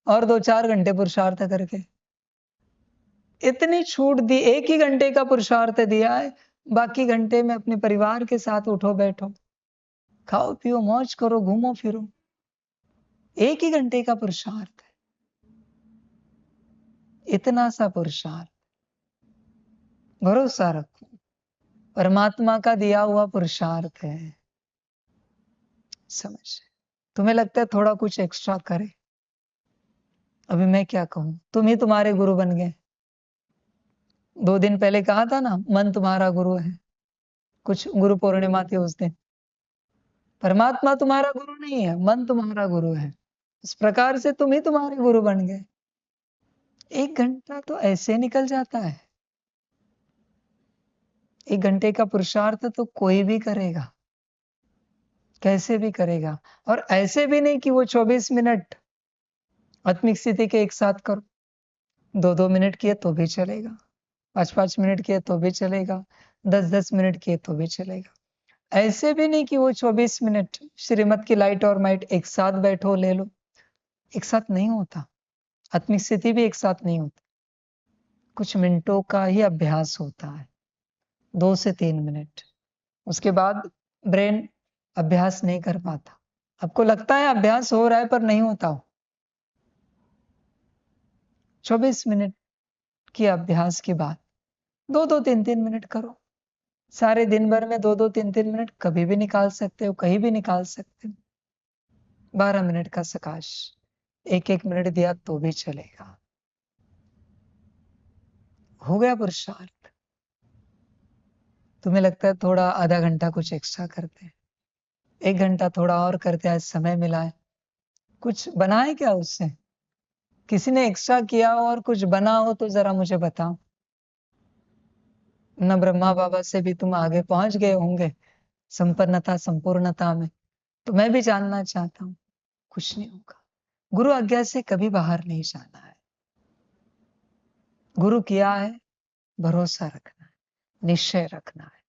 और 2-4 घंटे पुरुषार्थ करके? इतनी छूट दी, 1 ही घंटे का पुरुषार्थ दिया है, बाकी घंटे में अपने परिवार के साथ उठो बैठो, खाओ पियो, मौज करो, घूमो फिरो। 1 ही घंटे का पुरुषार्थ है, इतना सा पुरुषार्थ। भरोसा रखो, परमात्मा का दिया हुआ पुरुषार्थ है। समझ? तुम्हें लगता है थोड़ा कुछ एक्स्ट्रा करे? अभी मैं क्या कहूं, तुम ही तुम्हारे गुरु बन गए। 2 दिन पहले कहा था ना, मन तुम्हारा गुरु है। कुछ गुरु पूर्णिमा थी उस दिन। परमात्मा तुम्हारा गुरु नहीं है, मन तुम्हारा गुरु है। इस प्रकार से तुम ही तुम्हारे गुरु बन गए। 1 घंटा तो ऐसे निकल जाता है। 1 घंटे का पुरुषार्थ तो कोई भी करेगा, कैसे भी करेगा। और ऐसे भी नहीं कि वो 24 मिनट आत्मिक स्थिति के एक साथ करो। 2-2 मिनट किए तो भी चलेगा, 5-5 मिनट किए तो भी चलेगा, 10-10 मिनट किए तो भी चलेगा। ऐसे भी नहीं कि वो 24 मिनट श्रीमत की लाइट और माइट एक साथ बैठो ले लो। एक साथ नहीं होता। आत्मिक स्थिति भी एक साथ नहीं होती। कुछ मिनटों का ही अभ्यास होता है, 2 से 3 मिनट। उसके बाद ब्रेन अभ्यास नहीं कर पाता। आपको लगता है अभ्यास हो रहा है पर नहीं होता हो। 24 मिनट के अभ्यास के बाद 2-2 3-3 मिनट करो। सारे दिन भर में 2-2 3-3 मिनट कभी भी निकाल सकते हो, कहीं भी निकाल सकते हो। 12 मिनट का सकाश 1-1 मिनट दिया तो भी चलेगा। हो गया पुरुषार्थ। तुम्हें लगता है थोड़ा आधा घंटा कुछ एक्स्ट्रा करते हैं, 1 घंटा थोड़ा और करते हैं, आज समय मिला है, कुछ बनाए क्या उससे? किसी ने एक्स्ट्रा किया हो और कुछ बना हो तो जरा मुझे बताओ। न ब्रह्मा बाबा से भी तुम आगे पहुंच गए होंगे संपन्नता संपूर्णता में, तो मैं भी जानना चाहता हूं। कुछ नहीं होगा। गुरु आज्ञा से कभी बाहर नहीं जाना है। गुरु किया है, भरोसा रखना है, निश्चय रखना है।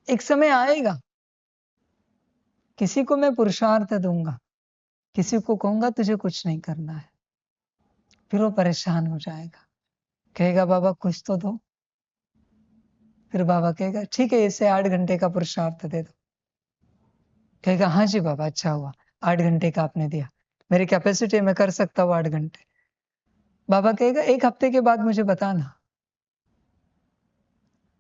एक समय आएगा, किसी को मैं पुरुषार्थ दूंगा, किसी को कहूंगा तुझे कुछ नहीं करना है, फिर वो परेशान हो जाएगा, कहेगा बाबा कुछ तो दो। फिर बाबा कहेगा ठीक है, इसे 8 घंटे का पुरुषार्थ दे दो। कहेगा हाँ जी बाबा, अच्छा हुआ 8 घंटे का आपने दिया, मेरी कैपेसिटी में कर सकता हूँ 8 घंटे। बाबा कहेगा 1 हफ्ते के बाद मुझे बताना।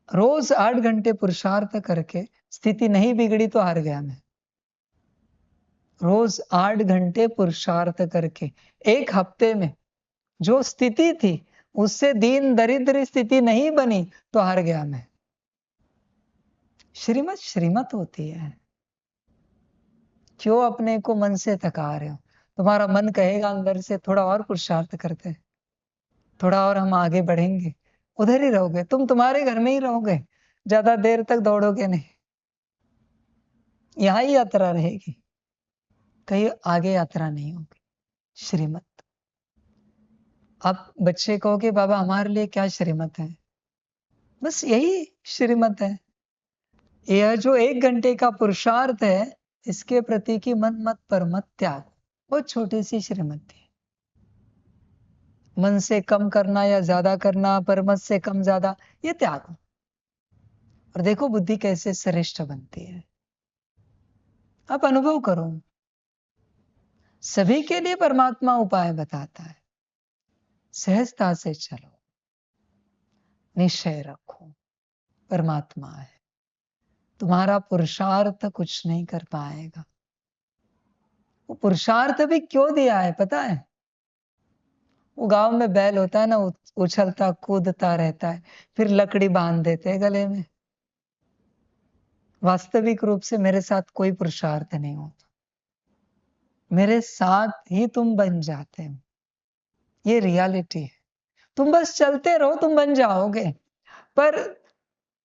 रोज 8 घंटे पुरुषार्थ करके स्थिति नहीं बिगड़ी तो हार गया मैं। रोज 8 घंटे पुरुषार्थ करके 1 हफ्ते में जो स्थिति थी उससे दीन दरिद्र स्थिति नहीं बनी तो हार गया मैं। श्रीमत श्रीमत होती है। क्यों अपने को मन से थका रहे हो? तुम्हारा मन कहेगा अंदर से थोड़ा और पुरुषार्थ करते हैं, थोड़ा और हम आगे बढ़ेंगे। उधर ही रहोगे, तुम तुम्हारे घर में ही रहोगे, ज्यादा देर तक दौड़ोगे नहीं। यहां ही यात्रा रहेगी, कहीं आगे यात्रा नहीं होगी। श्रीमत। आप बच्चे कहोगे बाबा हमारे लिए क्या श्रीमत है? बस यही श्रीमत है। यह जो 1 घंटे का पुरुषार्थ है, इसके प्रति की मन मत पर मत त्याग, बहुत छोटी सी श्रीमत है। मन से कम करना या ज्यादा करना, पर मत से कम ज्यादा, ये त्याग। और देखो बुद्धि कैसे श्रेष्ठ बनती है। आप अनुभव करो। सभी के लिए परमात्मा उपाय बताता है। सहजता से चलो, निश्चय रखो, परमात्मा है। तुम्हारा पुरुषार्थ कुछ नहीं कर पाएगा। वो पुरुषार्थ भी क्यों दिया है पता है? वो गांव में बैल होता है ना, उछलता कूदता रहता है, फिर लकड़ी बांध देते हैं गले में। वास्तविक रूप से मेरे साथ कोई पुरुषार्थ नहीं होता। मेरे साथ ही तुम बन जाते हो। ये रियलिटी है। तुम बस चलते रहो, तुम बन जाओगे, पर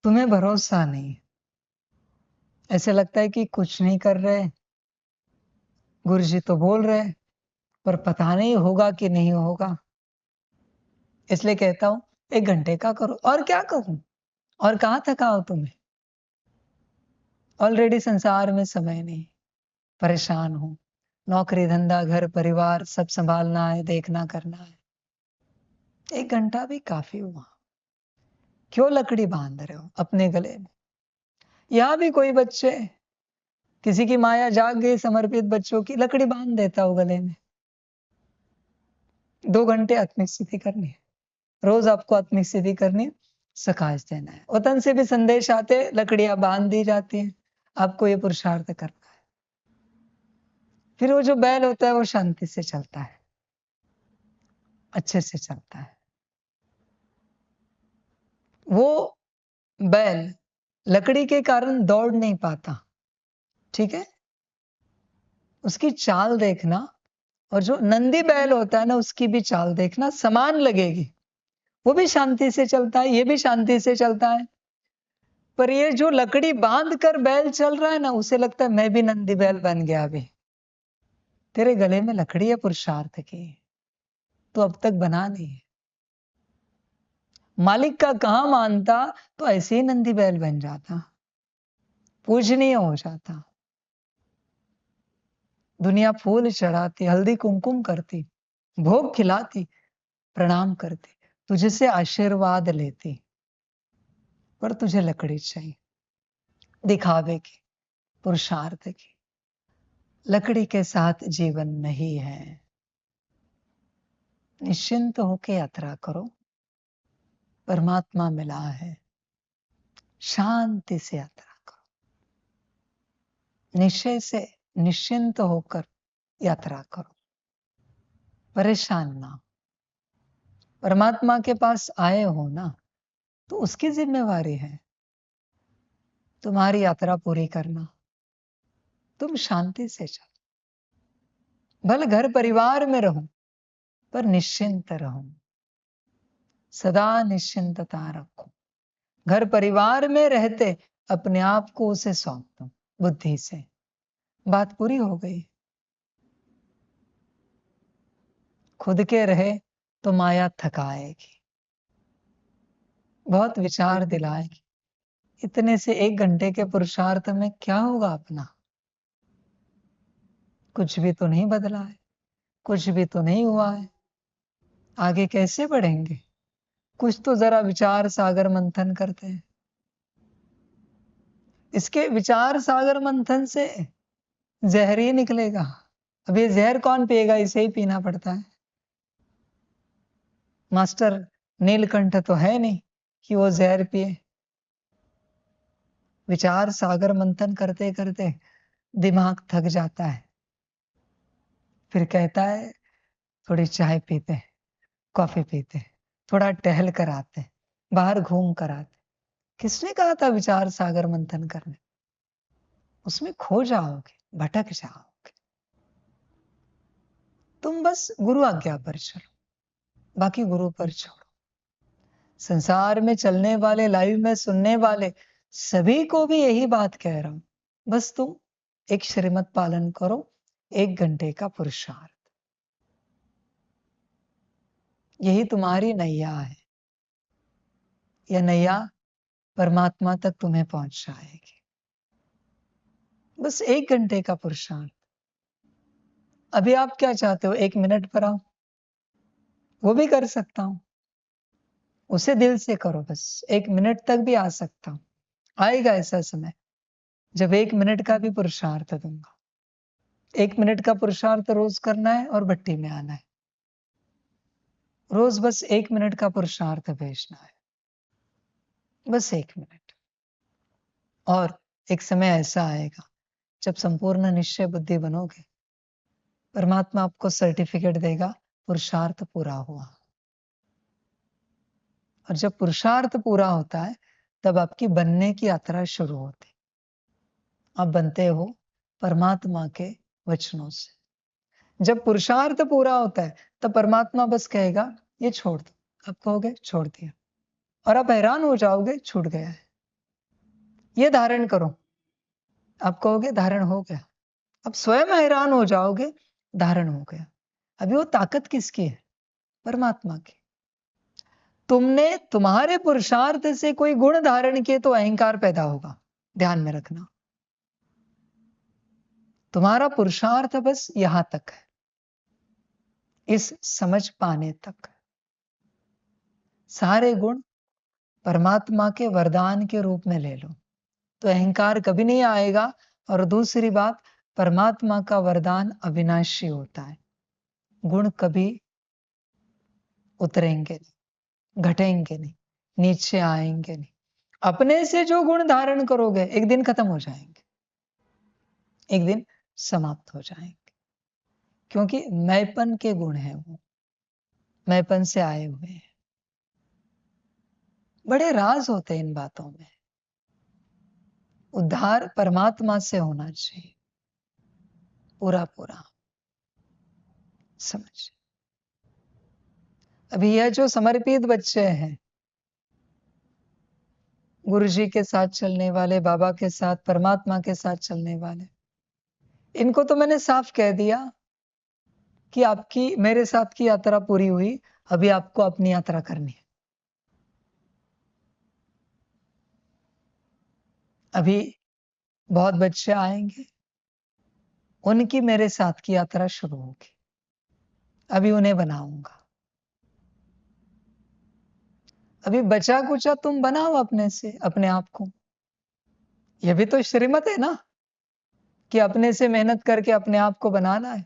तुम्हें भरोसा नहीं है। ऐसे लगता है कि कुछ नहीं कर रहे, गुरुजी तो बोल रहे, पर पता नहीं होगा कि नहीं होगा। इसलिए कहता हूं 1 घंटे का करो। और क्या करूं? और कहाँ थकाओ तुम्हें? ऑलरेडी संसार में समय नहीं, परेशान हूं, नौकरी धंधा घर परिवार सब संभालना है, देखना करना है। 1 घंटा भी काफी हुआ। क्यों लकड़ी बांध रहे हो अपने गले में? यहाँ भी कोई बच्चे, किसी की माया जाग गई समर्पित बच्चों की, लकड़ी बांध देता हो गले में। 2 घंटे आत्मिक स्थिति करनी है, रोज आपको आत्मिक स्थिति करनी है, सकाश देना है। वतन से भी संदेश आते, लकड़ियां बांध दी जाती हैं, आपको ये पुरुषार्थ करना है। फिर वो जो बैल होता है वो शांति से चलता है, अच्छे से चलता है। वो बैल लकड़ी के कारण दौड़ नहीं पाता, ठीक है? उसकी चाल देखना, और जो नंदी बैल होता है ना, उसकी भी चाल देखना, समान लगेगी। वो भी शांति से चलता है, ये भी शांति से चलता है। पर ये जो लकड़ी बांध कर बैल चल रहा है ना, उसे लगता है मैं भी नंदी बैल बन गया। अभी तेरे गले में लकड़ी है पुरुषार्थ की, तो अब तक बना नहीं है। मालिक का कहां मानता तो ऐसे ही नंदी बैल बन जाता, पूजनीय हो जाता। दुनिया फूल चढ़ाती, हल्दी कुमकुम करती, भोग खिलाती, प्रणाम करती, तुझे से आशीर्वाद लेती, पर तुझे लकड़ी चाहिए दिखावे की, पुरुषार्थ की। लकड़ी के साथ जीवन नहीं है। निश्चिंत होके यात्रा करो, परमात्मा मिला है। शांति से यात्रा करो, निश्चय से निश्चिंत होकर यात्रा करो, परेशान ना। परमात्मा के पास आए हो ना, तो उसकी जिम्मेवारी है तुम्हारी यात्रा पूरी करना। तुम शांति से चलो, भले घर परिवार में रहो, पर निश्चिंत रहो, सदा निश्चिंतता रखो। घर परिवार में रहते अपने आप को उसे सौंप दो बुद्धि से। बात पूरी हो गई। खुद के रहे तो माया थकाएगी, बहुत विचार दिलाएगी। इतने से 1 घंटे के पुरुषार्थ में क्या होगा अपना? कुछ भी तो नहीं बदला है, कुछ भी तो नहीं हुआ है। आगे कैसे बढ़ेंगे? कुछ तो जरा विचार सागर मंथन करते हैं। इसके विचार सागर मंथन से जहर ही निकलेगा। अब ये जहर कौन पिएगा? इसे ही पीना पड़ता है। मास्टर नीलकंठ तो है नहीं कि वो जहर पिए। विचार सागर मंथन करते करते दिमाग थक जाता है, फिर कहता है थोड़ी चाय पीते, कॉफी पीते, थोड़ा टहल कर आते, बाहर घूम कर आते। किसने कहा था विचार सागर मंथन करने? उसमें खो जाओगे, भटक जाओगे। तुम बस गुरु आज्ञा पर चलो, बाकी गुरु पर छोड़ो। संसार में चलने वाले, लाइव में सुनने वाले सभी को भी यही बात कह रहा हूं। बस तुम एक श्रीमत पालन करो, 1 घंटे का पुरुषार्थ, यही तुम्हारी नैया है। यह नैया परमात्मा तक तुम्हें पहुंचाएगी। बस 1 घंटे का पुरुषार्थ। अभी आप क्या चाहते हो? 1 मिनट पर आओ, वो भी कर सकता हूं। उसे दिल से करो, बस 1 मिनट तक भी आ सकता हूं। आएगा ऐसा समय जब 1 मिनट का भी पुरुषार्थ दूंगा। 1 मिनट का पुरुषार्थ रोज करना है और भट्टी में आना है। रोज बस 1 मिनट का पुरुषार्थ भेजना है, बस 1 मिनट। और एक समय ऐसा आएगा जब संपूर्ण निश्चय बुद्धि बनोगे, परमात्मा आपको सर्टिफिकेट देगा पुरुषार्थ पूरा हुआ। और जब पुरुषार्थ पूरा होता है तब आपकी बनने की यात्रा शुरू होती। आप बनते हो परमात्मा के वचनों से, जब पुरुषार्थ पूरा होता है तब परमात्मा बस कहेगा ये छोड़ दो। आप कहोगे छोड़ दिया, और आप हैरान हो जाओगे छूट गया है। ये धारण करो, आप कहोगे धारण हो गया। अब स्वयं हैरान हो जाओगे, धारण हो गया। अभी वो ताकत किसकी है? परमात्मा की। तुमने तुम्हारे पुरुषार्थ से कोई गुण धारण किए तो अहंकार पैदा होगा, ध्यान में रखना। तुम्हारा पुरुषार्थ बस यहां तक है, इस समझ पाने तक। सारे गुण परमात्मा के वरदान के रूप में ले लो तो अहंकार कभी नहीं आएगा। और दूसरी बात, परमात्मा का वरदान अविनाशी होता है, गुण कभी उतरेंगे नहीं, घटेंगे नहीं, नीचे आएंगे नहीं। अपने से जो गुण धारण करोगे एक दिन खत्म हो जाएंगे, एक दिन समाप्त हो जाएंगे, क्योंकि मैंपन के गुण है, वो मैंपन से आए हुए हैं। बड़े राज होते हैं इन बातों में। उद्धार परमात्मा से होना चाहिए, पूरा पूरा समझ। अभी यह जो समर्पित बच्चे हैं, गुरु जी के साथ चलने वाले, बाबा के साथ, परमात्मा के साथ चलने वाले, इनको तो मैंने साफ कह दिया कि आपकी मेरे साथ की यात्रा पूरी हुई, अभी आपको अपनी यात्रा करनी है। अभी बहुत बच्चे आएंगे, उनकी मेरे साथ की यात्रा शुरू होगी, अभी उन्हें बनाऊंगा। अभी बचा कुचा तुम बनाओ अपने से अपने आप को। यह भी तो श्रीमत है ना, कि अपने से मेहनत करके अपने आप को बनाना है।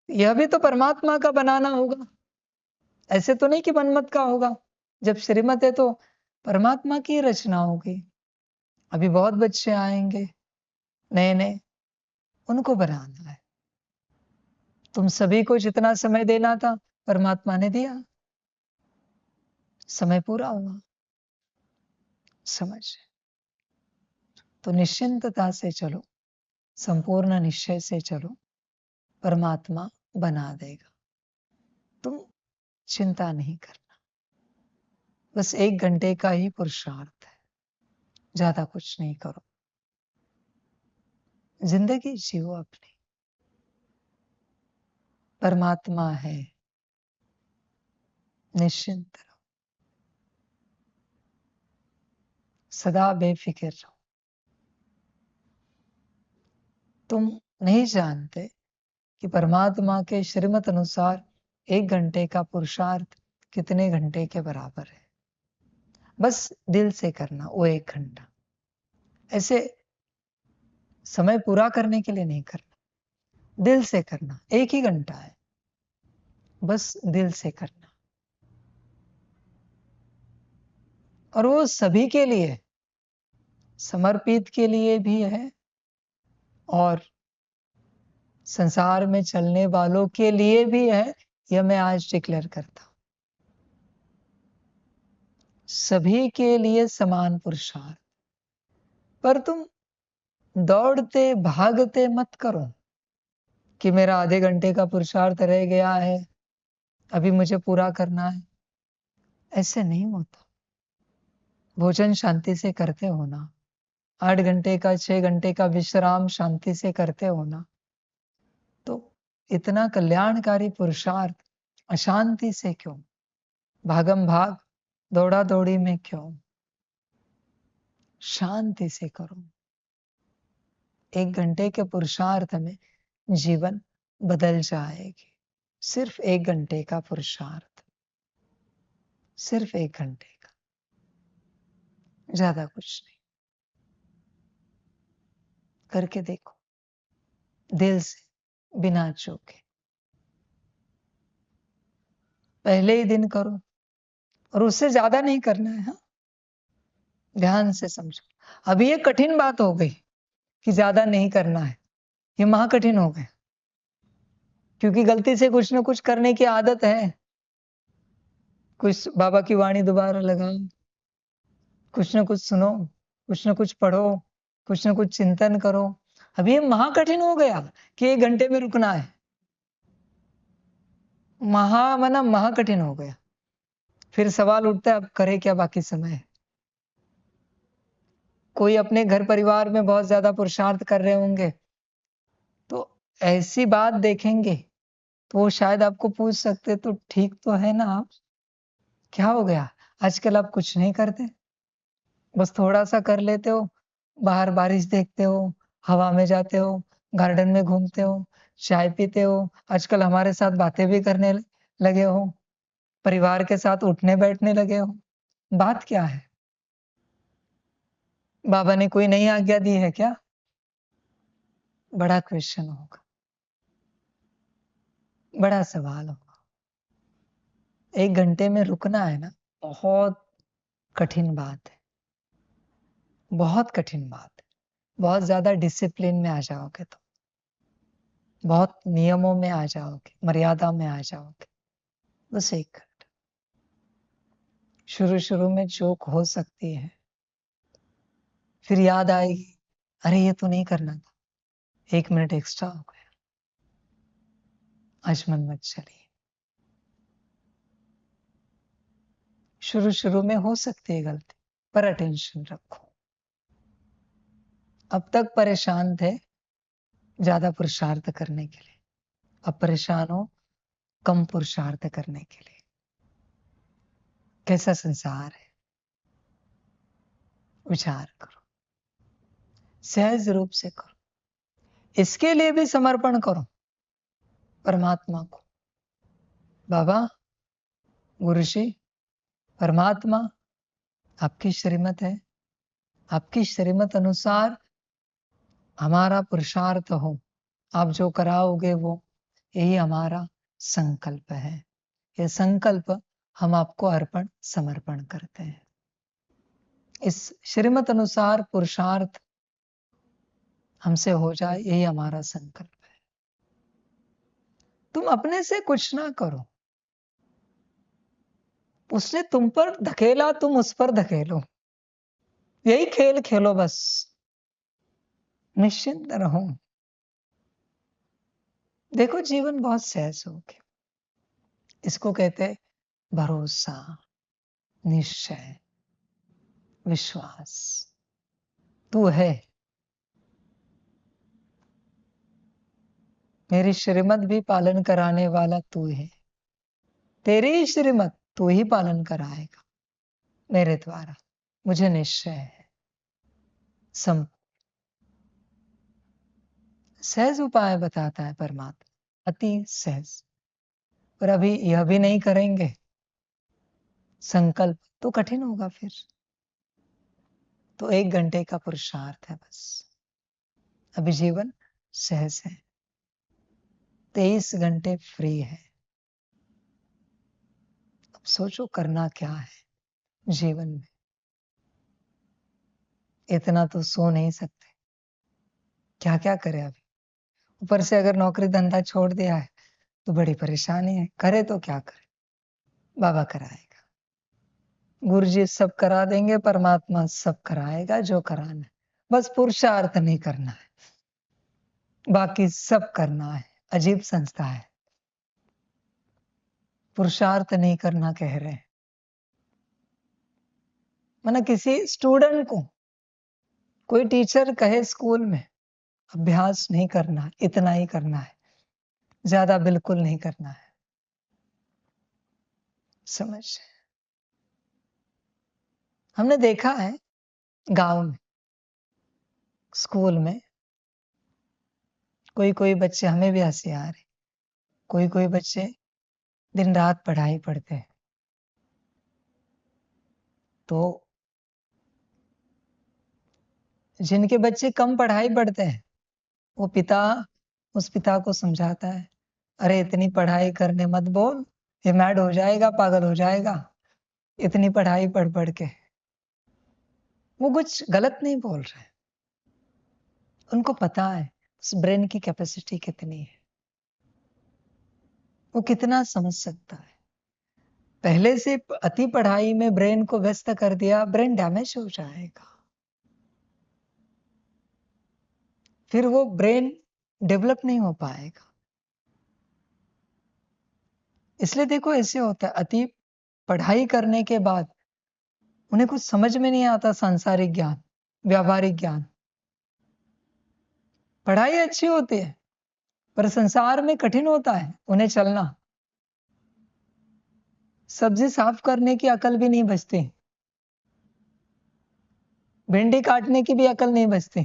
यह भी तो परमात्मा का बनाना होगा, ऐसे तो नहीं कि मनमत का होगा। जब श्रीमत है तो परमात्मा की रचना होगी। अभी बहुत बच्चे आएंगे नए नए, उनको बनाना है। तुम सभी को जितना समय देना था परमात्मा ने दिया, समय पूरा हुआ, समझ। तो निश्चिंतता से चलो, संपूर्ण निश्चय से चलो, परमात्मा बना देगा। तुम चिंता नहीं करना, बस 1 घंटे का ही पुरुषार्थ है, ज्यादा कुछ नहीं करो। जिंदगी जियो अपनी, परमात्मा है, निश्चिंत रहो, सदा बेफिक्र रहो। तुम नहीं जानते कि परमात्मा के श्रीमत अनुसार 1 घंटे का पुरुषार्थ कितने घंटे के बराबर है। बस दिल से करना वो 1 घंटा, ऐसे समय पूरा करने के लिए नहीं करना, दिल से करना। 1 ही घंटा है, बस दिल से करना। और वो सभी के लिए, समर्पित के लिए भी है और संसार में चलने वालों के लिए भी है। यह मैं आज डिक्लेयर करता हूं, सभी के लिए समान पुरुषार्थ। पर तुम दौड़ते भागते मत करो कि मेरा आधे घंटे का पुरुषार्थ रह गया है, अभी मुझे पूरा करना है। ऐसे नहीं होता। भोजन शांति से करते हो ना, 8 घंटे का 6 घंटे का विश्राम शांति से करते हो ना, तो इतना कल्याणकारी पुरुषार्थ अशांति से क्यों, भागम भाग दौड़ा दौड़ी में क्यों? शांति से करो। 1 घंटे के पुरुषार्थ में जीवन बदल जाएगी। सिर्फ 1 घंटे का पुरुषार्थ, सिर्फ 1 घंटे का, ज्यादा कुछ नहीं। करके देखो, दिल से, बिना चूके। पहले ही दिन करो, और उससे ज्यादा नहीं करना है। हाँ, ध्यान से समझो। अभी ये कठिन बात हो गई कि ज्यादा नहीं करना है, ये महा कठिन हो गया, क्योंकि गलती से कुछ ना कुछ करने की आदत है। कुछ बाबा की वाणी दोबारा लगाओ, कुछ ना कुछ सुनो, कुछ ना कुछ पढ़ो, कुछ ना कुछ चिंतन करो। अभी ये महा कठिन हो गया कि 1 घंटे में रुकना है। महा कठिन हो गया। फिर सवाल उठता है अब करे क्या बाकी समय। कोई अपने घर परिवार में बहुत ज्यादा पुरुषार्थ कर रहे होंगे, तो ऐसी बात देखेंगे तो वो शायद आपको पूछ सकते तो ठीक तो है ना आप? क्या हो गया? आजकल आप कुछ नहीं करते? बस थोड़ा-सा कर लेते हो, बाहर बारिश देखते हो, हवा में जाते हो, गार्डन में घूमते हो, चाय पीते हो, आजकल हमारे साथ बातें भी करने लगे हो, परिवार के साथ उठने-बैठने लगे हो। बात क्या है? बाबा ने कोई नई आज्ञा दी है क्या? बड़ा क्वेश्चन होगा, बड़ा सवाल होगा। 1 घंटे में रुकना है ना, बहुत कठिन बात है, बहुत कठिन बात है। बहुत ज़्यादा डिसिप्लिन में आ जाओगे तो, बहुत नियमों में आ जाओगे, मर्यादा में आ जाओगे। बस 1 घंटा। शुरू-शुरू में चूक हो सकती है, फिर याद आएगी, अरे ये तो नहीं करना था, 1 मिनट एक्स्ट्रा हो गया। आज मन मत चलिए। शुरू-शुरू में हो सकती है गलती, पर अटेंशन रखो। अब तक परेशान थे, ज़्यादा पुरुषार्थ करने के लिए। अब परेशान हो, कम पुरुषार्थ करने के लिए। कैसा संसार है? विचार करो, सहज रूप से करो। इसके लिए भी समर्पण करो परमात्मा को। बाबा, गुरुजी, परमात्मा, आपकी श्रीमत है, आपकी श्रीमत अनुसार हमारा पुरुषार्थ हो। आप जो कराओगे वो, यही हमारा संकल्प है। ये संकल्प हम आपको अर्पण समर्पण करते हैं। इस श्रीमत अनुसार पुरुषार्थ हमसे हो जाए, यही हमारा संकल्प है। तुम अपने से कुछ ना करो, उसने तुम पर धकेला, तुम उस पर धकेलो। यही खेल खेलो बस, निश्चिंत रहो। देखो जीवन बहुत सहज हो गया। इसको कहते हैं भरोसा, निश्चय, विश्वास। तू है, मेरी श्रीमत भी पालन कराने वाला तू है। तेरी ही श्रीमत तू ही पालन कराएगा मेरे द्वारा, मुझे निश्चय है। सम सहज उपाय बताता है परमात्मा, अति सहज। पर अभी यह भी नहीं करेंगे संकल्प तो कठिन होगा फिर। तो 1 घंटे का पुरुषार्थ है बस। अभी जीवन सहज है, 23 घंटे फ्री है। अब सोचो करना क्या है जीवन में। इतना तो सो नहीं सकते, क्या क्या करे अभी। ऊपर से अगर नौकरी धंधा छोड़ दिया है तो बड़ी परेशानी है। करे तो क्या करे, बाबा कराएगा, गुरुजी सब करा देंगे, परमात्मा सब कराएगा जो कराना है। बस पुरुषार्थ नहीं करना है, बाकी सब करना है। अजीब संस्था है, पुरुषार्थ नहीं करना कह रहे हैं। माना किसी स्टूडेंट को कोई टीचर कहे स्कूल में अभ्यास नहीं करना है, इतना ही करना है, ज्यादा बिल्कुल नहीं करना है। समझ, हमने देखा है गांव में, स्कूल में कोई कोई बच्चे, हमें भी हंसी आ रही, कोई कोई बच्चे दिन रात पढ़ाई पढ़ते हैं। तो जिनके बच्चे कम पढ़ाई पढ़ते हैं, वो पिता उस पिता को समझाता है, अरे इतनी पढ़ाई करने मत बोल, ये मैड हो जाएगा, पागल हो जाएगा, इतनी पढ़ाई पढ़ पढ़ के। वो कुछ गलत नहीं बोल रहे, उनको पता है उस ब्रेन की कैपेसिटी कितनी है, वो कितना समझ सकता है। पहले से अति पढ़ाई में ब्रेन को व्यस्त कर दिया, ब्रेन डैमेज हो जाएगा। फिर वो ब्रेन डेवलप नहीं हो पाएगा। इसलिए देखो ऐसे होता है, अति पढ़ाई करने के बाद उन्हें कुछ समझ में नहीं आता, सांसारिक ज्ञान, व्यावहारिक ज्ञान। पढ़ाई अच्छी होती है पर संसार में कठिन होता है उन्हें चलना। सब्जी साफ करने की अकल भी नहीं बचती, भिंडी काटने की भी अकल नहीं बचती,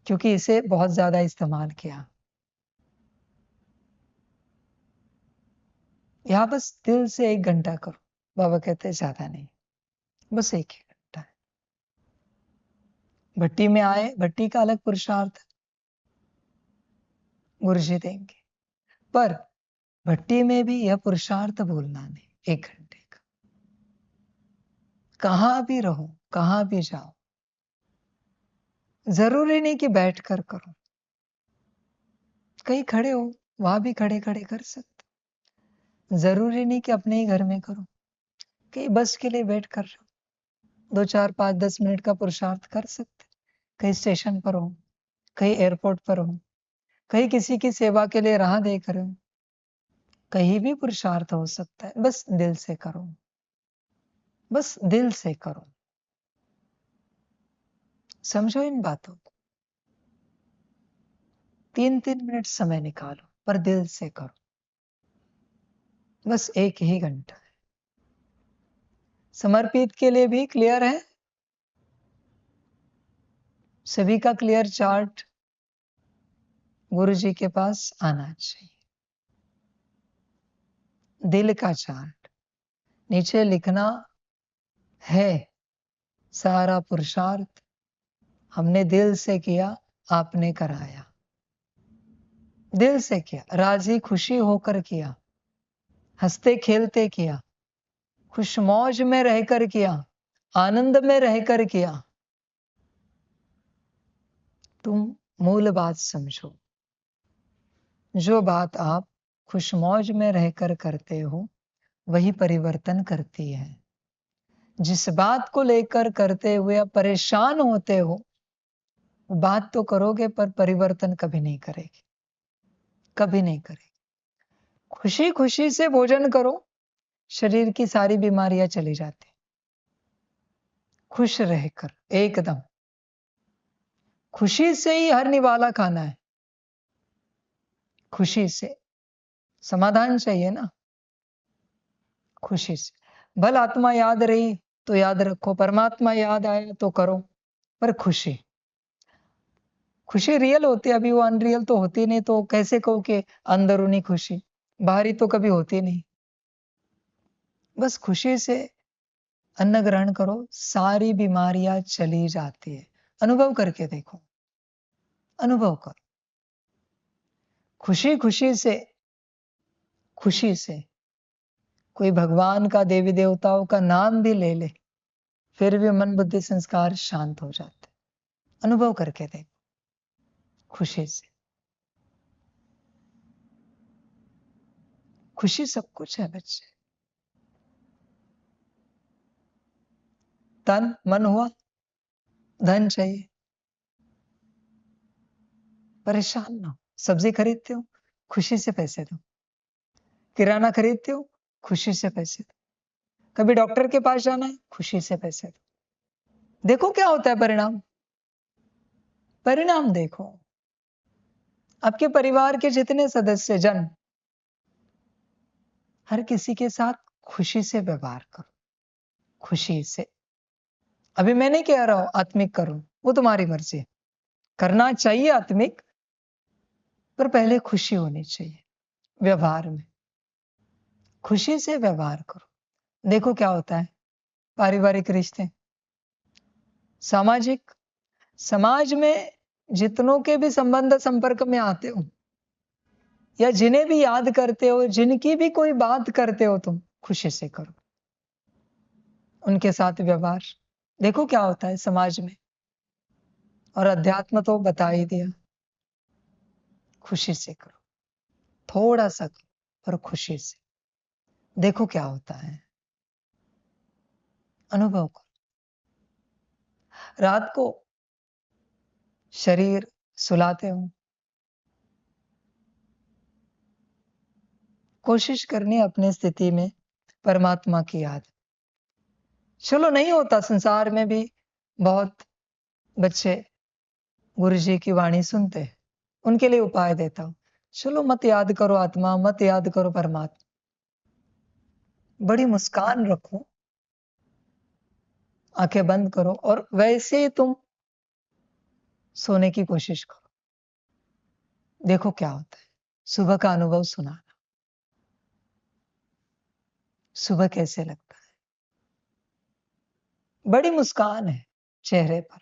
क्योंकि इसे बहुत ज्यादा इस्तेमाल किया। यहाँ बस दिल से 1 घंटा करो, बाबा कहते हैं ज्यादा नहीं, बस 1 ही घंटा है। भट्टी में आए, भट्टी का अलग पुरुषार्थ है, गुरुजी देंगे, पर भट्टी में भी यह पुरुषार्थ भूलना नहीं, 1 घंटे का। कहां भी रहो, कहां भी जाओ, जरूरी नहीं कि बैठ कर करो, कहीं खड़े हो वहां भी खड़े खड़े कर सकते। जरूरी नहीं कि अपने ही घर में करो, कहीं बस के लिए वेट कर रहे हो, 2 4 5 10 मिनट का पुरुषार्थ कर सकते। कहीं स्टेशन पर हो, कहीं एयरपोर्ट पर हो, कहीं किसी की सेवा के लिए राह देख रहे हो, कहीं भी पुरुषार्थ हो सकता है। बस दिल से करो, बस दिल से करो। समझो इन बातों को। 3-3 मिनट समय निकालो, पर दिल से करो। बस 1 ही घंटा है। समर्पित के लिए भी क्लियर है? सभी का क्लियर चार्ट गुरु जी के पास आना चाहिए। दिल का चार्ट नीचे लिखना है, सारा पुरुषार्थ हमने दिल से किया, आपने कराया। दिल से किया, राजी खुशी होकर किया, हंसते खेलते किया, खुश मौज में रहकर किया, आनंद में रहकर किया। तुम मूल बात समझो, जो बात आप खुश मौज में रहकर करते हो वही परिवर्तन करती है। जिस बात को लेकर करते हुए आप परेशान होते हो, बात तो करोगे पर परिवर्तन कभी नहीं करेगी, कभी नहीं करेगी। खुशी खुशी से भोजन करो, शरीर की सारी बीमारियां चली जाती। खुश रहकर एकदम खुशी से ही हर निवाला खाना है, खुशी से। समाधान चाहिए ना, खुशी से। भल आत्मा याद रही तो याद रखो, परमात्मा याद आया तो करो, पर खुशी, खुशी रियल होती है। अभी वो अनरियल तो होती नहीं, तो कैसे कहो कि अंदरूनी खुशी, बाहरी तो कभी होती नहीं। बस खुशी से अन्न ग्रहण करो, सारी बीमारियां चली जाती है। अनुभव करके देखो, अनुभव करो। खुशी खुशी से, खुशी से कोई भगवान का, देवी देवताओं का नाम भी ले ले, फिर भी मन बुद्धि संस्कार शांत हो जाते। अनुभव करके देखो, खुशी से। खुशी सब कुछ है बच्चे। तन मन हुआ, धन चाहिए, परेशान ना हो। सब्जी खरीदते हो, खुशी से पैसे दो। किराना खरीदते हो, खुशी से पैसे दो। कभी डॉक्टर के पास जाना है, खुशी से पैसे दो। देखो क्या होता है परिणाम, परिणाम देखो। आपके परिवार के जितने सदस्य जन, हर किसी के साथ खुशी से व्यवहार करो, खुशी से। अभी मैं नहीं कह रहा हूं आत्मिक करो, वो तुम्हारी मर्जी है। करना चाहिए आत्मिक, पर पहले खुशी होनी चाहिए व्यवहार में। खुशी से व्यवहार करो, देखो क्या होता है। पारिवारिक रिश्ते, सामाजिक, समाज में जितनों के भी संबंध संपर्क में आते हो, या जिन्हें भी याद करते हो, जिनकी भी कोई बात करते हो, तुम खुशी से करो उनके साथ व्यवहार। देखो क्या होता है समाज में। और अध्यात्म तो बता ही दिया, खुशी से करो, थोड़ा सा करो पर खुशी से। देखो क्या होता है, अनुभव करो। रात को शरीर सुलाते हो, कोशिश करनी है अपनी स्थिति में परमात्मा की याद। चलो नहीं होता, संसार में भी बहुत बच्चे गुरुजी की वाणी सुनते हैं, उनके लिए उपाय देता हूँ। चलो मत याद करो आत्मा, मत याद करो परमात्मा, बड़ी मुस्कान रखो, आंखें बंद करो और वैसे तुम सोने की कोशिश करो। देखो क्या होता है। सुबह का अनुभव सुनाना, सुबह कैसे लगता है। बड़ी मुस्कान है चेहरे पर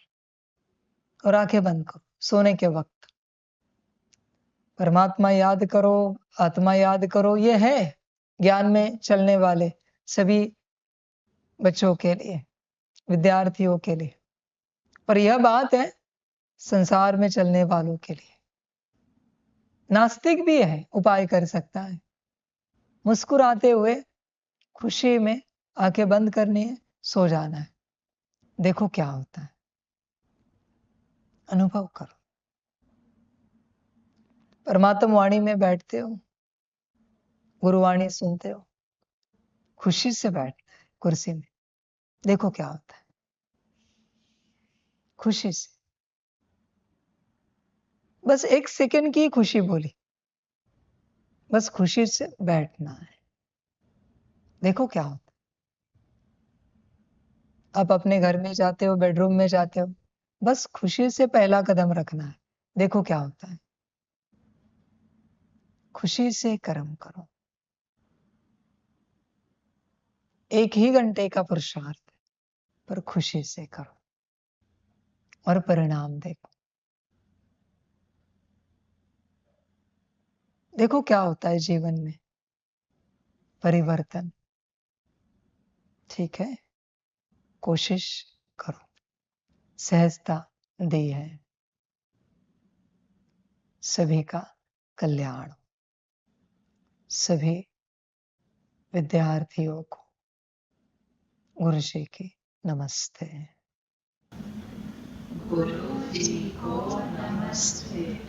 और आंखें बंद करो सोने के वक्त। परमात्मा याद करो, आत्मा याद करो, ये है ज्ञान में चलने वाले सभी बच्चों के लिए, विद्यार्थियों के लिए। पर यह बात है संसार में चलने वालों के लिए। नास्तिक भी है, उपाय कर सकता है। मुस्कुराते हुए खुशी में आंखें बंद करनी है, सो जाना है। देखो क्या होता है, अनुभव करो। परमात्मा वाणी में बैठते हो, गुरुवाणी सुनते हो, खुशी से बैठना है कुर्सी में। देखो क्या होता है, खुशी से। बस 1 सेकंड की खुशी बोली, बस खुशी से बैठना है। देखो क्या होता है। आप अपने घर में जाते हो, बेडरूम में जाते हो, बस खुशी से पहला कदम रखना है। देखो क्या होता है। खुशी से कर्म करो। 1 ही घंटे का पुरुषार्थ है, पर खुशी से करो और परिणाम देखो। देखो क्या होता है जीवन में परिवर्तन। ठीक है, कोशिश करो। सहजता दी है। सभी का कल्याण। सभी विद्यार्थियों को गुरु जी की नमस्ते। गुरु जी को नमस्ते।